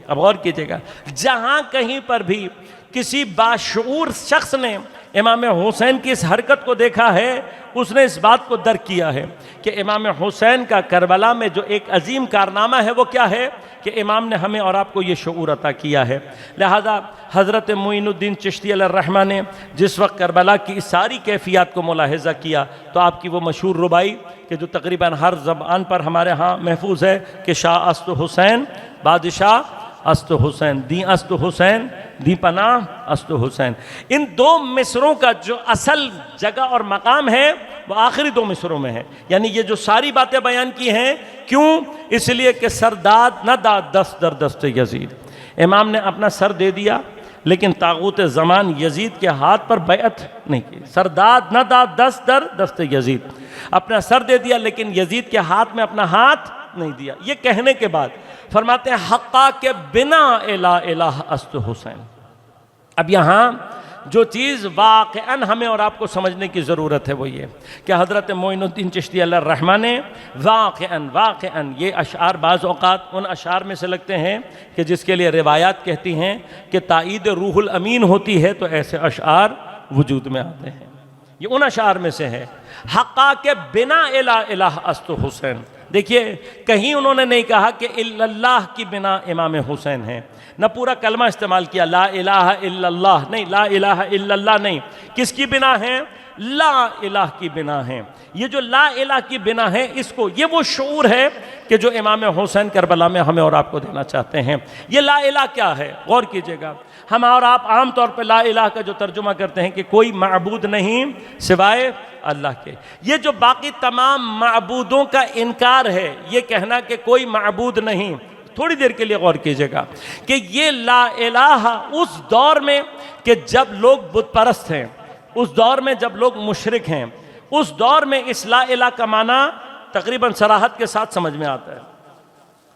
اب غور کیجئے گا، جہاں کہیں پر بھی کسی باشعور شخص نے امام حسین کی اس حرکت کو دیکھا ہے، اس نے اس بات کو درک کیا ہے کہ امام حسین کا کربلا میں جو ایک عظیم کارنامہ ہے وہ کیا ہے کہ امام نے ہمیں اور آپ کو یہ شعور عطا کیا ہے۔ لہذا حضرت معین الدین چشتی علیہ الرحمہ نے جس وقت کربلا کی اس ساری کیفیات کو ملاحظہ کیا تو آپ کی وہ مشہور ربائی کہ جو تقریباً ہر زبان پر ہمارے ہاں محفوظ ہے کہ شاہ است حسین، بادشاہ است حسین، دی است حسین، دی پناہ است حسین، ان دو مصروں کا جو اصل جگہ اور مقام ہے وہ آخری دو مصروں میں ہے۔ یعنی یہ جو ساری باتیں بیان کی ہیں، کیوں؟ اس لیے کہ سرداد نہ داد دست در دست یزید، امام نے اپنا سر دے دیا لیکن طاغوت زمان یزید کے ہاتھ پر بیعت نہیں کی۔ سرداد نہ داد دست در دست یزید، اپنا سر دے دیا لیکن یزید کے ہاتھ میں اپنا ہاتھ نہیں دیا۔ یہ کہنے کے بعد فرماتے ہیں حقا کے بنا الہ الہ است حسین۔ اب یہاں جو چیز واقعاً ہمیں اور آپ کو سمجھنے کی ضرورت ہے وہ یہ کہ حضرت معین الدین چشتی علیہ الرحمہ نے واقعاً یہ اشعار بعض اوقات ان اشعار میں سے لگتے ہیں کہ جس کے لیے روایات کہتی ہیں کہ تائید روح الامین ہوتی ہے تو ایسے اشعار وجود میں آتے ہیں۔ یہ ان اشعار میں سے ہے، حقا کے بنا الہ الہ است حسین۔ دیکھیے کہیں انہوں نے نہیں کہا کہ اللہ کی بنا امام حسین ہیں، نہ پورا کلمہ استعمال کیا لا الہ الا اللہ، نہیں لا الہ الا اللہ نہیں، کس کی بنا ہیں؟ لا الہ کی بنا ہیں۔ یہ جو لا الہ کی بنا ہے، اس کو یہ وہ شعور ہے کہ جو امام حسین کربلا میں ہمیں اور آپ کو دینا چاہتے ہیں۔ یہ لا الہ کیا ہے؟ غور کیجئے گا، ہم اور آپ عام طور پہ لا الہ کا جو ترجمہ کرتے ہیں کہ کوئی معبود نہیں سوائے اللہ کے، یہ جو باقی تمام معبودوں کا انکار ہے، یہ کہنا کہ کوئی معبود نہیں، تھوڑی دیر کے لیے غور کیجئے گا کہ یہ لا الہ اس دور میں کہ جب لوگ بت پرست ہیں، اس دور میں جب لوگ مشرک ہیں، اس دور میں اس لا الہ کا معنی تقریباً صراحت کے ساتھ سمجھ میں آتا ہے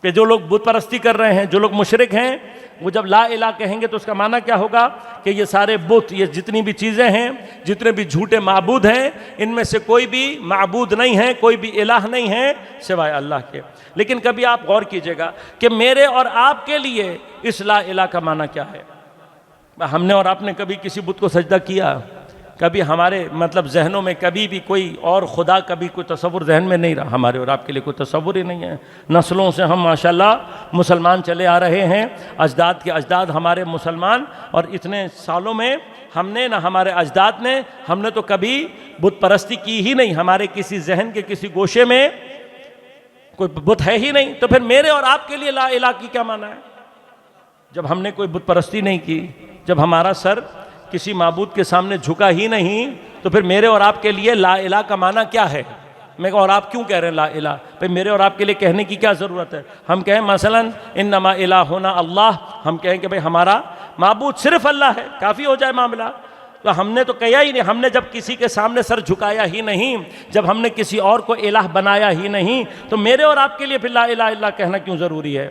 کہ جو لوگ بت پرستی کر رہے ہیں، جو لوگ مشرک ہیں، وہ جب لا الہ کہیں گے تو اس کا معنی کیا ہوگا کہ یہ سارے بت، یہ جتنی بھی چیزیں ہیں، جتنے بھی جھوٹے معبود ہیں، ان میں سے کوئی بھی معبود نہیں ہے، کوئی بھی الہ نہیں ہے سوائے اللہ کے۔ لیکن کبھی آپ غور کیجئے گا کہ میرے اور آپ کے لیے اس لا الہ کا معنی کیا ہے؟ ہم نے اور آپ نے کبھی کسی بت کو سجدہ کیا؟ کبھی ہمارے ذہنوں میں کبھی بھی کوئی اور خدا کبھی کوئی تصور ذہن میں نہیں رہا، ہمارے اور آپ کے لیے کوئی تصور ہی نہیں ہے۔ نسلوں سے ہم ماشاءاللہ مسلمان چلے آ رہے ہیں، اجداد کے اجداد ہمارے مسلمان، اور اتنے سالوں میں ہم نے نہ ہمارے اجداد نے، ہم نے تو کبھی بت پرستی کی ہی نہیں، ہمارے کسی ذہن کے کسی گوشے میں کوئی بت ہے ہی نہیں۔ تو پھر میرے اور آپ کے لیے لا الہ کی کیا معنی ہے؟ جب ہم نے کوئی بت پرستی نہیں کی، جب ہمارا سر کسی معبود کے سامنے جھکا ہی نہیں، تو پھر میرے اور آپ کے لیے لا الہ کا معنی کیا ہے؟ میں اور آپ کیوں کہہ رہے ہیں لا الہ؟ پھر میرے اور آپ کے لیے کہنے کی کیا ضرورت ہے؟ ہم کہیں مثلا انما الہنا اللہ، ہم کہیں کہ بھئی ہمارا معبود صرف اللہ ہے، کافی ہو جائے معاملہ۔ تو ہم نے تو کہا ہی نہیں، ہم نے جب کسی کے سامنے سر جھکایا ہی نہیں، جب ہم نے کسی اور کو الہ بنایا ہی نہیں، تو میرے اور آپ کے لیے پھر لا الہ الا اللہ کہنا کیوں ضروری ہے؟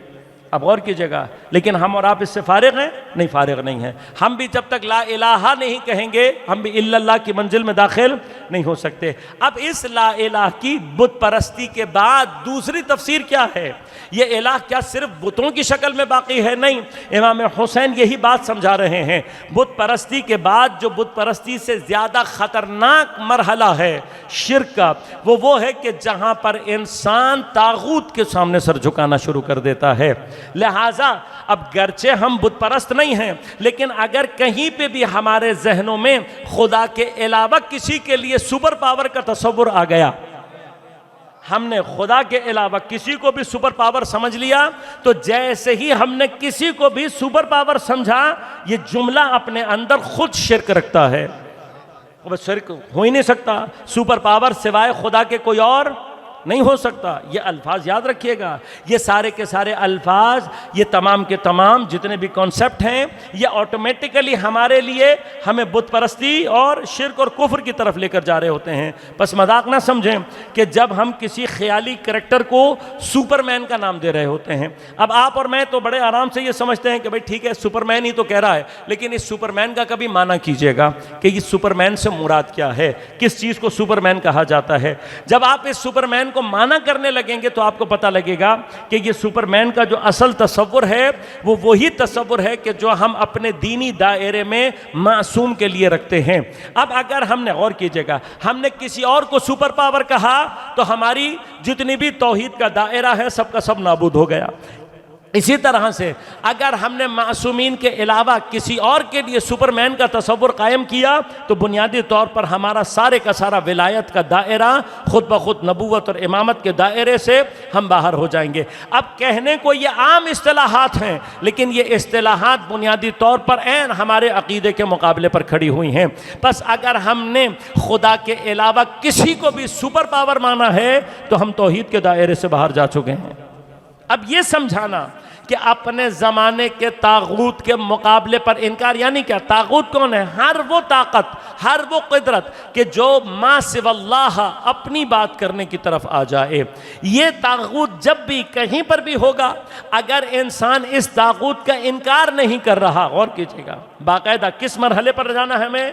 اب غور کیجئے گا، لیکن ہم اور آپ اس سے فارغ ہیں؟ نہیں، فارغ نہیں ہیں۔ ہم بھی جب تک لا الہ نہیں کہیں گے، ہم بھی الا اللہ کی منزل میں داخل نہیں ہو سکتے۔ اب اس لا الہ کی بت پرستی کے بعد دوسری تفسیر کیا ہے؟ یہ الہ کیا صرف بتوں کی شکل میں باقی ہے؟ نہیں، امام حسین یہی بات سمجھا رہے ہیں۔ بت پرستی کے بعد جو بت پرستی سے زیادہ خطرناک مرحلہ ہے شرک کا، وہ ہے کہ جہاں پر انسان طاغوت کے سامنے سر جھکانا شروع کر دیتا ہے۔ لہٰذا اب گرچہ ہم بت پرست نہیں ہیں، لیکن اگر کہیں پہ بھی ہمارے ذہنوں میں خدا کے علاوہ کسی کے لیے سپر پاور کا تصور آ گیا، ہم نے خدا کے علاوہ کسی کو بھی سپر پاور سمجھ لیا، تو جیسے ہی ہم نے کسی کو بھی سپر پاور سمجھا، یہ جملہ اپنے اندر خود شرک رکھتا ہے۔ وہ شرک ہو ہی نہیں سکتا، سپر پاور سوائے خدا کے کوئی اور نہیں ہو سکتا۔ یہ الفاظ یاد رکھیے گا، یہ سارے کے سارے الفاظ، یہ تمام کے تمام جتنے بھی کانسیپٹ ہیں، یہ آٹومیٹیکلی ہمارے لیے ہمیں بت پرستی اور شرک اور کفر کی طرف لے کر جا رہے ہوتے ہیں۔ بس مذاق نہ سمجھیں کہ جب ہم کسی خیالی کریکٹر کو سپر مین کا نام دے رہے ہوتے ہیں، اب آپ اور میں تو بڑے آرام سے یہ سمجھتے ہیں کہ بھئی ٹھیک ہے سپر مین ہی تو کہہ رہا ہے، لیکن اس سپر مین کا کبھی معنی کیجئے گا کہ یہ سپر مین سے مراد کیا ہے، کس چیز کو سپر مین کہا جاتا ہے۔ جب آپ اس سپر مین کو معنی کرنے لگیں گے تو آپ کو پتہ لگے گا کہ یہ سپر مین کا جو اصل تصور ہے وہ وہی تصور ہے کہ جو ہم اپنے دینی دائرے میں معصوم کے لیے رکھتے ہیں۔ اب اگر ہم نے غور کیجئے گا، ہم نے کسی اور کو سپر پاور کہا تو ہماری جتنی بھی توحید کا دائرہ ہے سب کا سب نابود ہو گیا۔ اسی طرح سے اگر ہم نے معصومین کے علاوہ کسی اور کے لیے سپر مین کا تصور قائم کیا تو بنیادی طور پر ہمارا سارے کا سارا ولایت کا دائرہ خود بخود نبوت اور امامت کے دائرے سے ہم باہر ہو جائیں گے۔ اب کہنے کو یہ عام اصطلاحات ہیں، لیکن یہ اصطلاحات بنیادی طور پر عین ہمارے عقیدے کے مقابلے پر کھڑی ہوئی ہیں۔ بس اگر ہم نے خدا کے علاوہ کسی کو بھی سپر پاور مانا ہے تو ہم توحید کے دائرے سے باہر جا چکے ہیں۔ اب یہ سمجھانا کہ اپنے زمانے کے طاغوت کے مقابلے پر انکار، یعنی کیا؟ طاغوت کون ہے؟ ہر وہ طاقت، ہر وہ قدرت کہ جو ما سوی اللہ اپنی بات کرنے کی طرف آ جائے۔ یہ طاغوت جب بھی کہیں پر بھی ہوگا، اگر انسان اس طاغوت کا انکار نہیں کر رہا، غور کیجئے گا باقاعدہ کس مرحلے پر جانا ہے ہمیں؟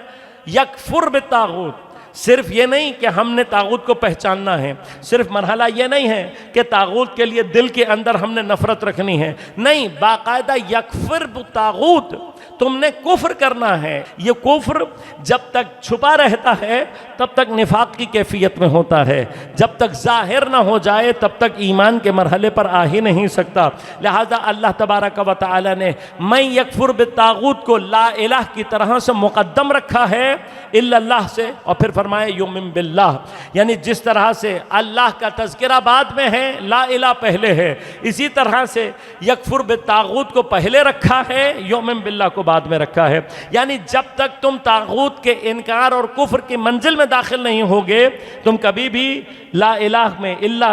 یکفر بالطاغوت۔ صرف یہ نہیں کہ ہم نے طاغوت کو پہچاننا ہے، صرف مرحلہ یہ نہیں ہے کہ طاغوت کے لیے دل کے اندر ہم نے نفرت رکھنی ہے، نہیں، باقاعدہ یکفر بالطاغوت، تم نے کفر کرنا ہے۔ یہ کفر جب تک چھپا رہتا ہے تب تک نفاق کی کیفیت میں ہوتا ہے، جب تک ظاہر نہ ہو جائے تب تک ایمان کے مرحلے پر آ ہی نہیں سکتا۔ لہذا اللہ تبارک و تعالی نے من یکفر بالطاغوت کو لا الہ کی طرح سے مقدم رکھا ہے الا اللہ سے، اور پھر فرمائے یؤمن باللہ، یعنی جس طرح سے اللہ کا تذکرہ بعد میں ہے لا الہ پہلے ہے، اسی طرح سے یکفر بالطاغوت کو پہلے رکھا ہے، یؤمن باللہ کو بعد میں رکھا ہے۔ یعنی جب تک تم طاغوت کے انکار اور کفر کی منزل میں داخل نہیں ہوگے تم کبھی بھی لا الہ میں الا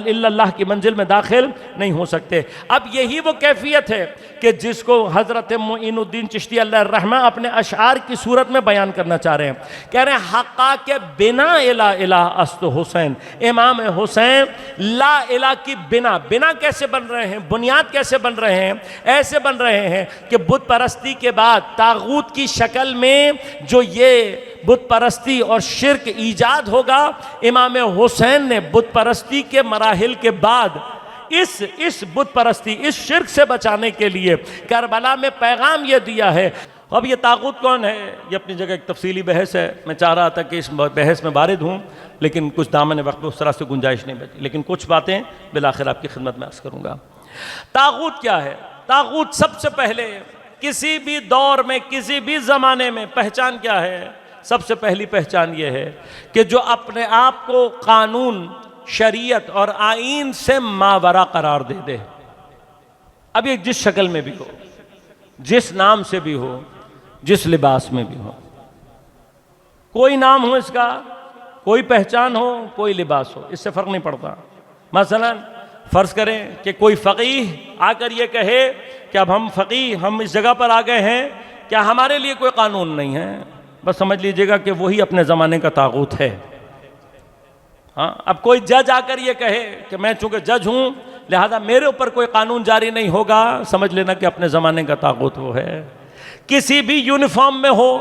اللہ کی منزل میں داخل نہیں ہو سکتے۔ اب یہی وہ کیفیت ہے کہ جس کو حضرت معین الدین چشتی اللہ الرحمہ اپنے اشعار کی صورت میں بیان کرنا چاہ رہے ہیں، کہہ رہے ہیں حقا کے بنا الہ الہ است حسین، امام حسین لا الہ کی بنا کیسے بن رہے ہیں، بنیاد کیسے بن رہے ہیں؟ ایسے بن رہے ہیں کہ بت پرستی کے بعد طاغوت کی شکل میں جو یہ بت پرستی اور شرک ایجاد ہوگا، امام حسین نے بت پرستی کے مراحل کے بعد اس بت پرستی، اس شرک سے بچانے کے لیے کربلا میں پیغام یہ دیا ہے۔ اب یہ طاغوت کون ہے؟ یہ اپنی جگہ ایک تفصیلی بحث ہے، میں چاہ رہا تھا کہ اس بحث میں وارد ہوں لیکن کچھ دامن وقت میں اس طرح سے گنجائش نہیں بچی، لیکن کچھ باتیں بالآخر آپ کی خدمت میں عرض کروں گا۔ طاغوت کیا ہے؟ طاغوت سب سے پہلے کسی بھی دور میں، کسی بھی زمانے میں پہچان کیا ہے؟ سب سے پہلی پہچان یہ ہے کہ جو اپنے آپ کو قانون، شریعت اور آئین سے ماورا قرار دے دے، اب یہ جس شکل میں بھی ہو، جس نام سے بھی ہو، جس لباس میں بھی ہو، کوئی نام ہو اس کا، کوئی پہچان ہو، کوئی لباس ہو، اس سے فرق نہیں پڑتا۔ مثلا فرض کریں کہ کوئی فقیہ آ کر یہ کہے کہ اب ہم فقیہ، ہم اس جگہ پر آ گئے ہیں، کیا ہمارے لیے کوئی قانون نہیں ہے؟ بس سمجھ لیجئے گا کہ وہی اپنے زمانے کا طاغوت ہے۔ ہاں، اب کوئی جج آ کر یہ کہے کہ میں چونکہ جج ہوں لہذا میرے اوپر کوئی قانون جاری نہیں ہوگا، سمجھ لینا کہ اپنے زمانے کا طاغوت وہ ہے۔ کسی بھی یونیفارم میں ہو،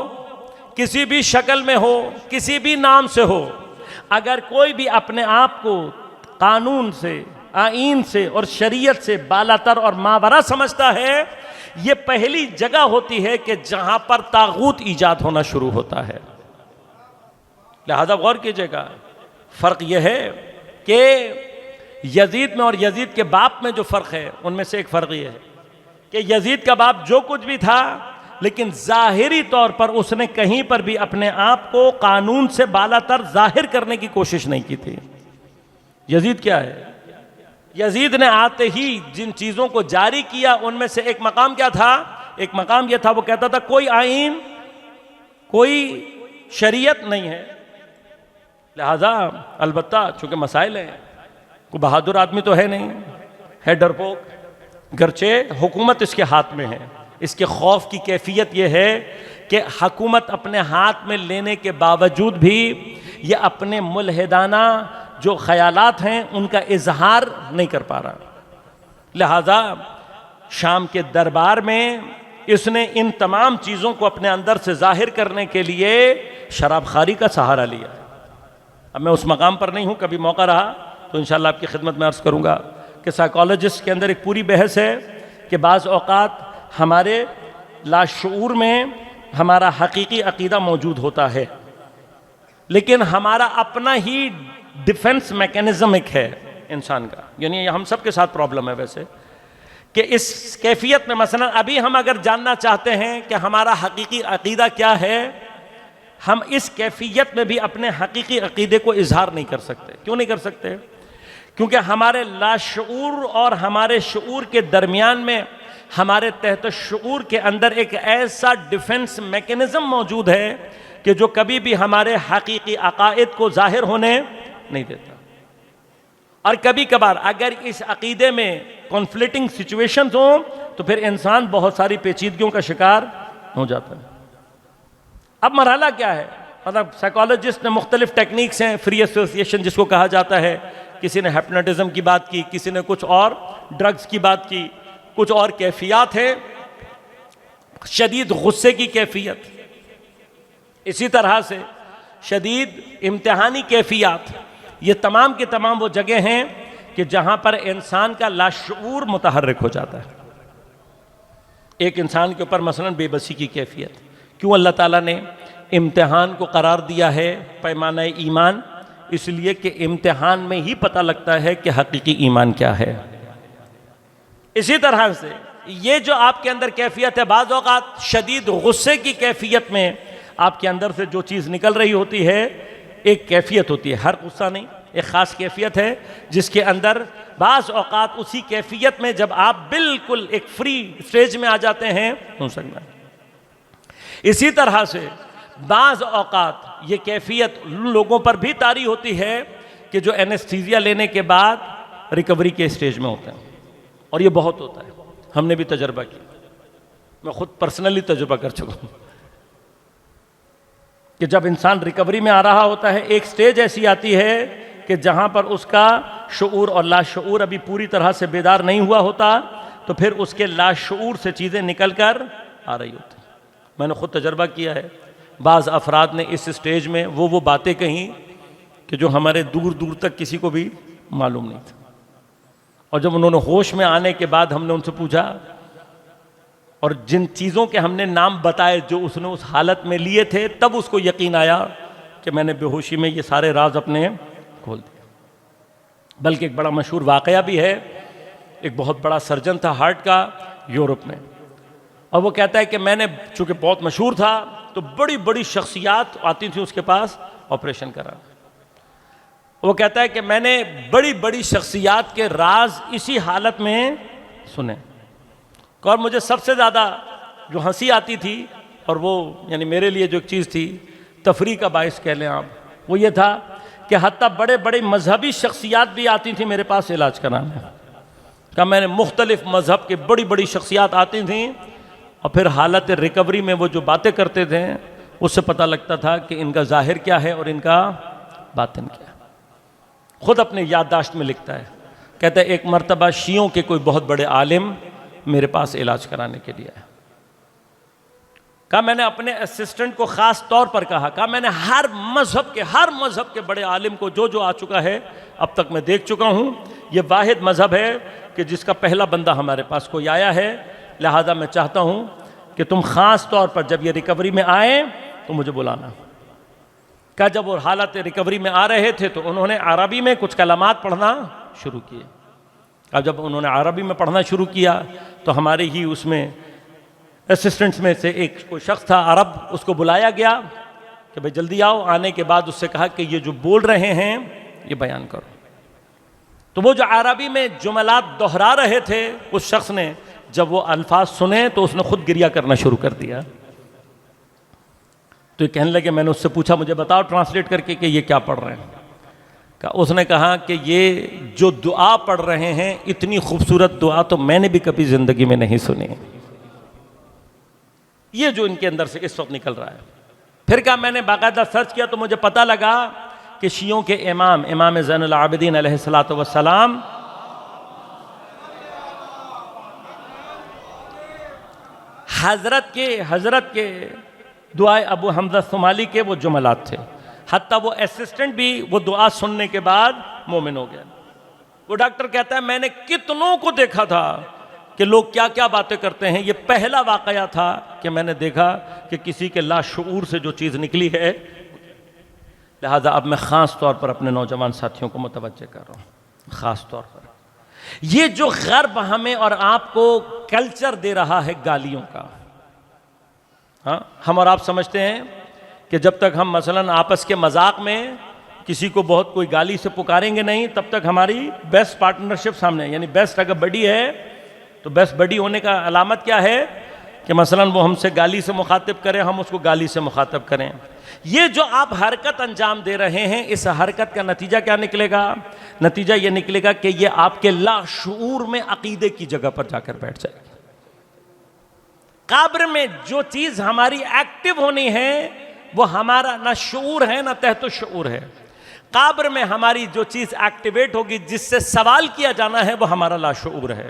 کسی بھی شکل میں ہو، کسی بھی نام سے ہو، اگر کوئی بھی اپنے آپ کو قانون سے، آئین سے اور شریعت سے بالاتر اور ماورا سمجھتا ہے، یہ پہلی جگہ ہوتی ہے کہ جہاں پر طاغوت ایجاد ہونا شروع ہوتا ہے۔ لہذا غور کیجئے گا، فرق یہ ہے کہ یزید میں اور یزید کے باپ میں جو فرق ہے ان میں سے ایک فرق یہ ہے کہ یزید کا باپ جو کچھ بھی تھا لیکن ظاہری طور پر اس نے کہیں پر بھی اپنے آپ کو قانون سے بالاتر ظاہر کرنے کی کوشش نہیں کی تھی۔ یزید کیا ہے؟ یزید نے آتے ہی جن چیزوں کو جاری کیا ان میں سے ایک مقام کیا تھا؟ ایک مقام یہ تھا، وہ کہتا تھا کوئی آئین، کوئی شریعت نہیں ہے، لہذا البتہ چونکہ مسائل ہیں کوئی بہادر آدمی تو ہے نہیں، ہے ڈرپوک، گرچہ حکومت اس کے ہاتھ میں ہے۔ اس کے خوف کی کیفیت یہ ہے کہ حکومت اپنے ہاتھ میں لینے کے باوجود بھی یہ اپنے ملحدانہ جو خیالات ہیں ان کا اظہار نہیں کر پا رہا، لہذا شام کے دربار میں اس نے ان تمام چیزوں کو اپنے اندر سے ظاہر کرنے کے لیے شراب خواری کا سہارا لیا۔ اب میں اس مقام پر نہیں ہوں، کبھی موقع رہا تو انشاءاللہ آپ کی خدمت میں عرض کروں گا کہ سائیکالوجسٹ کے اندر ایک پوری بحث ہے کہ بعض اوقات ہمارے لاشعور میں ہمارا حقیقی عقیدہ موجود ہوتا ہے، لیکن ہمارا اپنا ہی ڈیفنس میکینزم ایک ہے انسان کا، یعنی یہ ہم سب کے ساتھ پرابلم ہے ویسے، کہ اس کیفیت میں مثلا ابھی ہم اگر جاننا چاہتے ہیں کہ ہمارا حقیقی عقیدہ کیا ہے، ہم اس کیفیت میں بھی اپنے حقیقی عقیدے کو اظہار نہیں کر سکتے۔ کیوں نہیں کر سکتے؟ کیونکہ ہمارے لاشعور اور ہمارے شعور کے درمیان میں ہمارے تحت شعور کے اندر ایک ایسا ڈیفنس میکینزم موجود ہے کہ جو کبھی بھی ہمارے حقیقی عقائد کو ظاہر ہونے نہیں دیتا، اور کبھی کبھار اگر اس عقیدے میں کنفلکٹنگ سچویشنز ہوں تو پھر انسان بہت ساری پیچیدگیوں کا شکار ہو جاتا ہے۔ اب مرحلہ کیا ہے؟ مطلب سائیکالوجسٹ نے مختلف ٹیکنیکس ہیں، فری ایسوسیشن جس کو کہا جاتا ہے، کسی نے ہیپنوٹزم کی بات کی، کسی نے کچھ اور ڈرگز کی بات کی، کچھ اور کیفیات ہیں، شدید غصے کی کیفیت، اسی طرح سے شدید امتحانی کیفیات، یہ تمام کے تمام وہ جگہ ہیں کہ جہاں پر انسان کا لاشعور متحرک ہو جاتا ہے۔ ایک انسان کے اوپر مثلا بے بسی کی کیفیت، کیوں اللہ تعالیٰ نے امتحان کو قرار دیا ہے پیمانہ ایمان؟ اس لیے کہ امتحان میں ہی پتہ لگتا ہے کہ حقیقی ایمان کیا ہے۔ اسی طرح سے یہ جو آپ کے اندر کیفیت ہے، بعض اوقات شدید غصے کی کیفیت میں آپ کے اندر سے جو چیز نکل رہی ہوتی ہے ایک کیفیت ہوتی ہے، ہر غصہ نہیں، ایک خاص کیفیت ہے جس کے اندر بعض اوقات اسی کیفیت میں جب آپ بالکل ایک فری سٹیج میں آ جاتے ہیں ہو سکتا ہے۔ اسی طرح سے بعض اوقات یہ کیفیت ان لوگوں پر بھی طاری ہوتی ہے کہ جو اینستھیزیا لینے کے بعد ریکوری کے سٹیج میں ہوتے ہیں، اور یہ بہت ہوتا ہے، ہم نے بھی تجربہ کیا، میں خود پرسنلی تجربہ کر چکا ہوں کہ جب انسان ریکوری میں آ رہا ہوتا ہے ایک سٹیج ایسی آتی ہے کہ جہاں پر اس کا شعور اور لاشعور ابھی پوری طرح سے بیدار نہیں ہوا ہوتا، تو پھر اس کے لاشعور سے چیزیں نکل کر آ رہی ہوتی ہیں۔ میں نے خود تجربہ کیا ہے، بعض افراد نے اس سٹیج میں وہ باتیں کہیں کہ جو ہمارے دور دور تک کسی کو بھی معلوم نہیں تھا، اور جب انہوں نے ہوش میں آنے کے بعد ہم نے ان سے پوچھا، اور جن چیزوں کے ہم نے نام بتائے جو اس نے اس حالت میں لیے تھے، تب اس کو یقین آیا کہ میں نے بے ہوشی میں یہ سارے راز اپنے کھول دیے۔ بلکہ ایک بڑا مشہور واقعہ بھی ہے، ایک بہت بڑا سرجن تھا ہارٹ کا یورپ میں، اور وہ کہتا ہے کہ میں نے چونکہ بہت مشہور تھا تو بڑی بڑی شخصیات آتی تھیں اس کے پاس آپریشن کرا۔ وہ کہتا ہے کہ میں نے بڑی بڑی شخصیات کے راز اسی حالت میں سنے، اور مجھے سب سے زیادہ جو ہنسی آتی تھی، اور وہ یعنی میرے لیے جو ایک چیز تھی تفریح کا باعث کہہ لیں آپ، وہ یہ تھا کہ حتیٰ بڑے بڑے مذہبی شخصیات بھی آتی تھیں میرے پاس علاج کرانے کا۔ میں نے مختلف مذہب کے بڑی بڑی شخصیات آتی تھیں، اور پھر حالت ریکوری میں وہ جو باتیں کرتے تھے اس سے پتہ لگتا تھا کہ ان کا ظاہر کیا ہے اور ان کا باطن کیا ہے۔ خود اپنے یادداشت میں لکھتا ہے، کہتا ہے ایک مرتبہ شیعوں کے کوئی بہت بڑے عالم میرے پاس علاج کرانے کے لیے آئے، کہا میں نے اپنے اسسٹنٹ کو خاص طور پر کہا میں نے ہر مذہب کے بڑے عالم کو جو آ چکا ہے اب تک میں دیکھ چکا ہوں، یہ واحد مذہب ہے کہ جس کا پہلا بندہ ہمارے پاس کوئی آیا ہے، لہذا میں چاہتا ہوں کہ تم خاص طور پر جب یہ ریکوری میں آئیں تو مجھے بلانا۔ کہا جب وہ حالت ریکوری میں آ رہے تھے تو انہوں نے عربی میں کچھ کلمات پڑھنا شروع کیے۔ اب جب انہوں نے عربی میں پڑھنا شروع کیا تو ہمارے ہی اس میں اسسٹنٹس میں سے ایک کوئی شخص تھا عرب، اس کو بلایا گیا کہ بھئی جلدی آؤ۔ آنے کے بعد اس سے کہا کہ یہ جو بول رہے ہیں یہ بیان کرو۔ تو وہ جو عربی میں جملات دہرا رہے تھے اس شخص نے جب وہ الفاظ سنے تو اس نے خود گریہ کرنا شروع کر دیا۔ تو یہ کہنے لگے، میں نے اس سے پوچھا مجھے بتاؤ ٹرانسلیٹ کر کے کہ یہ کیا پڑھ رہے ہیں؟ اس نے کہا کہ یہ جو دعا پڑھ رہے ہیں اتنی خوبصورت دعا تو میں نے بھی کبھی زندگی میں نہیں سنی، یہ جو ان کے اندر سے اس وقت نکل رہا ہے۔ پھر کہا میں نے باقاعدہ سرچ کیا تو مجھے پتہ لگا کہ شیعوں کے امام زین العابدین علیہ الصلوۃ والسلام حضرت کے دعائے ابو حمزہ صومالی کے وہ جملات تھے، حتیٰ وہ اسسٹنٹ بھی وہ دعا سننے کے بعد مومن ہو گیا۔ وہ ڈاکٹر کہتا ہے میں نے کتنوں کو دیکھا تھا کہ لوگ کیا کیا باتیں کرتے ہیں، یہ پہلا واقعہ تھا کہ میں نے دیکھا کہ کسی کے لاشعور سے جو چیز نکلی ہے۔ لہذا اب میں خاص طور پر اپنے نوجوان ساتھیوں کو متوجہ کر رہا ہوں، خاص طور پر یہ جو غرب ہمیں اور آپ کو کلچر دے رہا ہے گالیوں کا، ہاں ہم اور آپ سمجھتے ہیں کہ جب تک ہم مثلاً آپس کے مذاق میں کسی کو بہت کوئی گالی سے پکاریں گے نہیں تب تک ہماری بیسٹ پارٹنرشپ سامنے ہے۔ یعنی بیسٹ اگر بڈی ہے تو بیسٹ بڈی ہونے کا علامت کیا ہے کہ مثلاً وہ ہم سے گالی سے مخاطب کریں، ہم اس کو گالی سے مخاطب کریں۔ یہ جو آپ حرکت انجام دے رہے ہیں اس حرکت کا نتیجہ کیا نکلے گا؟ نتیجہ یہ نکلے گا کہ یہ آپ کے لاشعور میں عقیدے کی جگہ پر جا کر بیٹھ جائے گی۔ قبر میں جو چیز ہماری ایکٹیو ہونی ہے وہ ہمارا نہ شعور ہے نہ تحت الشعور ہے۔ قبر میں ہماری جو چیز ایکٹیویٹ ہوگی، جس سے سوال کیا جانا ہے، وہ ہمارا لاشعور ہے۔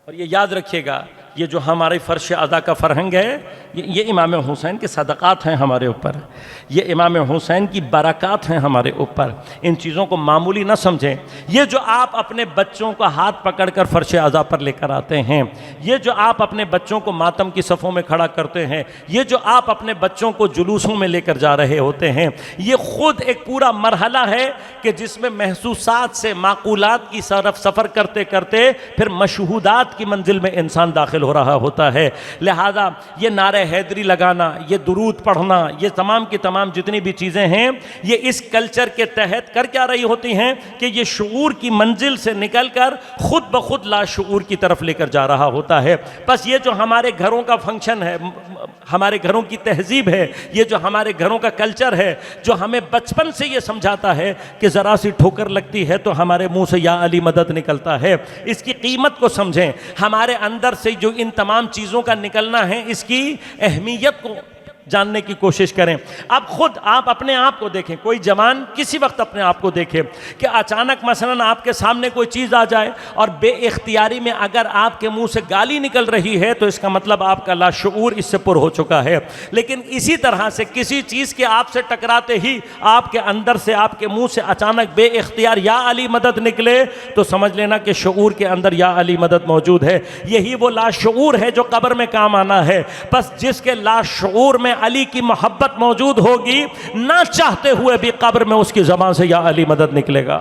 اور یہ یاد رکھیے گا، یہ جو ہمارے فرش ادا کا فرہنگ ہے، یہ امام حسین کے صدقات ہیں ہمارے اوپر، یہ امام حسین کی برکات ہیں ہمارے اوپر۔ ان چیزوں کو معمولی نہ سمجھیں۔ یہ جو آپ اپنے بچوں کا ہاتھ پکڑ کر فرش ادا پر لے کر آتے ہیں، یہ جو آپ اپنے بچوں کو ماتم کی صفوں میں کھڑا کرتے ہیں، یہ جو آپ اپنے بچوں کو جلوسوں میں لے کر جا رہے ہوتے ہیں، یہ خود ایک پورا مرحلہ ہے کہ جس میں محسوسات سے معقولات کی طرف سفر کرتے کرتے پھر مشہودات کی منزل میں انسان داخل ہو رہا ہوتا ہے۔ لہذا یہ نعرہ حیدری لگانا، یہ درود پڑھنا، یہ تمام کی تمام جتنی بھی چیزیں ہیں، یہ اس کلچر کے تحت کر کیا رہی ہوتی ہیں کہ یہ شعور کی منزل سے نکل کر خود بخود لاشعور کی طرف لے کر جا رہا ہوتا ہے۔ بس یہ جو ہمارے گھروں کا فنکشن ہے، ہمارے گھروں کی تہذیب ہے، یہ جو ہمارے گھروں کا کلچر ہے، جو ہمیں بچپن سے یہ سمجھاتا ہے کہ ذرا سی ٹھوکر لگتی ہے تو ہمارے منہ سے یا علی مدد نکلتا ہے، اس کی قیمت کو سمجھیں۔ ہمارے اندر سے جو ان تمام چیزوں کا نکلنا ہے، اس کی اہمیت کو جاننے کی کوشش کریں۔ اب خود آپ اپنے آپ کو دیکھیں، کوئی جوان کسی وقت اپنے آپ کو دیکھے کہ اچانک مثلاً آپ کے سامنے کوئی چیز آ جائے اور بے اختیاری میں اگر آپ کے منہ سے گالی نکل رہی ہے تو اس کا مطلب آپ کا لاشعور اس سے پر ہو چکا ہے۔ لیکن اسی طرح سے کسی چیز کے آپ سے ٹکراتے ہی آپ کے اندر سے، آپ کے منہ سے اچانک بے اختیار یا علی مدد نکلے تو سمجھ لینا کہ شعور کے اندر یا علی مدد موجود ہے۔ یہی وہ لاشعور ہے جو قبر میں کام آنا ہے۔ بس جس کے لاشعور میں علی کی محبت موجود ہوگی، نہ چاہتے ہوئے بھی قبر میں اس کی زبان سے یا علی مدد نکلے گا۔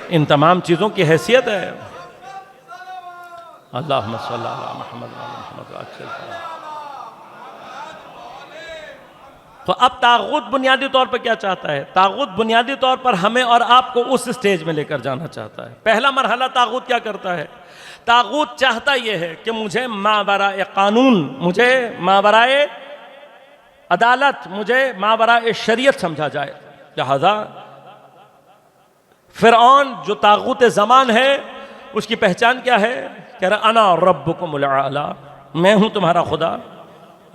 ان تمام چیزوں کی حیثیت ہے۔ اللہم صلی علی محمد و علی محمد۔ تو اب طاغوت بنیادی طور پر کیا چاہتا ہے؟ طاغوت بنیادی طور پر ہمیں اور آپ کو اس سٹیج میں لے کر جانا چاہتا ہے۔ پہلا مرحلہ طاغوت کیا کرتا ہے؟ طاغوت چاہتا یہ ہے کہ مجھے ماورائے قانون، مجھے ماورائے عدالت، مجھے ماورائے شریعت سمجھا جائے۔ لہذا فرعون جو طاغوت زمان ہے، اس کی پہچان کیا ہے؟ کہہ رہا انا ربکم الاعلی، میں ہوں تمہارا خدا۔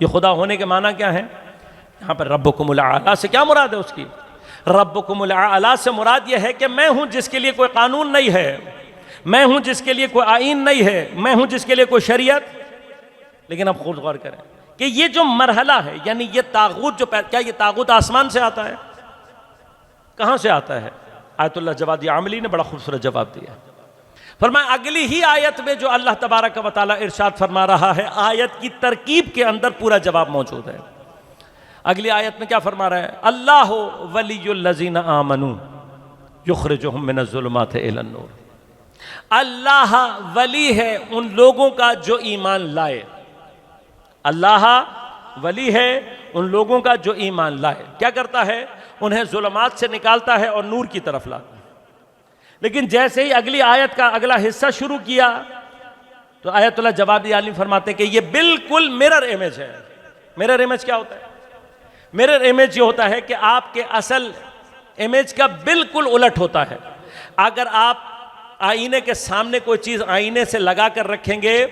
یہ خدا ہونے کے معنی کیا ہے؟ یہاں پر ربکم الاعلی سے کیا مراد ہے اس کی؟ ربکم الاعلی سے مراد یہ ہے کہ میں ہوں جس کے لیے کوئی قانون نہیں ہے، میں ہوں جس کے لیے کوئی آئین نہیں ہے، میں ہوں جس کے لیے کوئی شریعت۔ لیکن اب خود غور کریں کہ یہ جو مرحلہ ہے، یعنی یہ طاغوت جو کیا یہ طاغوت آسمان سے آتا ہے؟ کہاں سے آتا ہے؟ آیت اللہ جوادی عاملی نے بڑا خوبصورت جواب دیا۔ فرمایا اگلی ہی آیت میں جو اللہ تبارک و تعالی ارشاد فرما رہا ہے، آیت کی ترکیب کے اندر پورا جواب موجود ہے۔ اگلی آیت میں کیا فرما رہا ہے؟ اللہ ولی الذین آمنوا یخرجہم من الظلمات الی النور۔ اللہ ولی ہے ان لوگوں کا جو ایمان لائے۔ اللہ ولی ہے ان لوگوں کا جو ایمان لائے۔ کیا کرتا ہے؟ انہیں ظلمات سے نکالتا ہے اور نور کی طرف لاتا ہے۔ لیکن جیسے ہی اگلی آیت کا اگلا حصہ شروع کیا تو آیت اللہ جوابی عالم فرماتے ہیں کہ یہ بالکل مرر امیج ہے، مرر امیج کیا ہوتا ہے؟ مرر امیج یہ ہوتا ہے کہ آپ کے اصل امیج کا بالکل الٹ ہوتا ہے. اگر آپ آئینے کے سامنے کوئی چیز آئینے سے لگا کر رکھیں گے،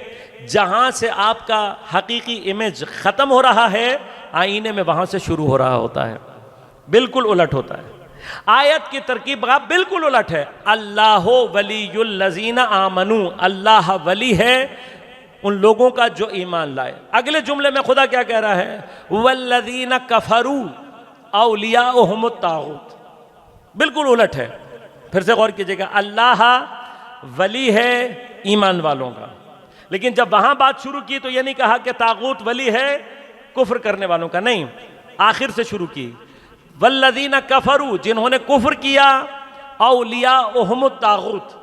جہاں سے آپ کا حقیقی امیج ختم ہو رہا ہے، آئینے میں وہاں سے شروع ہو رہا ہوتا ہے. بالکل الٹ ہوتا ہے. آیت کی ترکیب بالکل الٹ ہے. اللہ ولی الذین آمنوا، اللہ ولی ہے ان لوگوں کا جو ایمان لائے. اگلے جملے میں خدا کیا کہہ رہا ہے؟ والذین کفروا اولیاؤہم الطاغوت. بالکل الٹ ہے. پھر سے غور کیجئے گا، اللہ ولی ہے ایمان والوں کا، لیکن جب وہاں بات شروع کی تو یہ نہیں کہا کہ طاغوت ولی ہے کفر کرنے والوں کا، نہیں، آخر سے شروع کی. والذین کفروا، جنہوں نے کفر کیا، اولیاؤہم الطاغوت.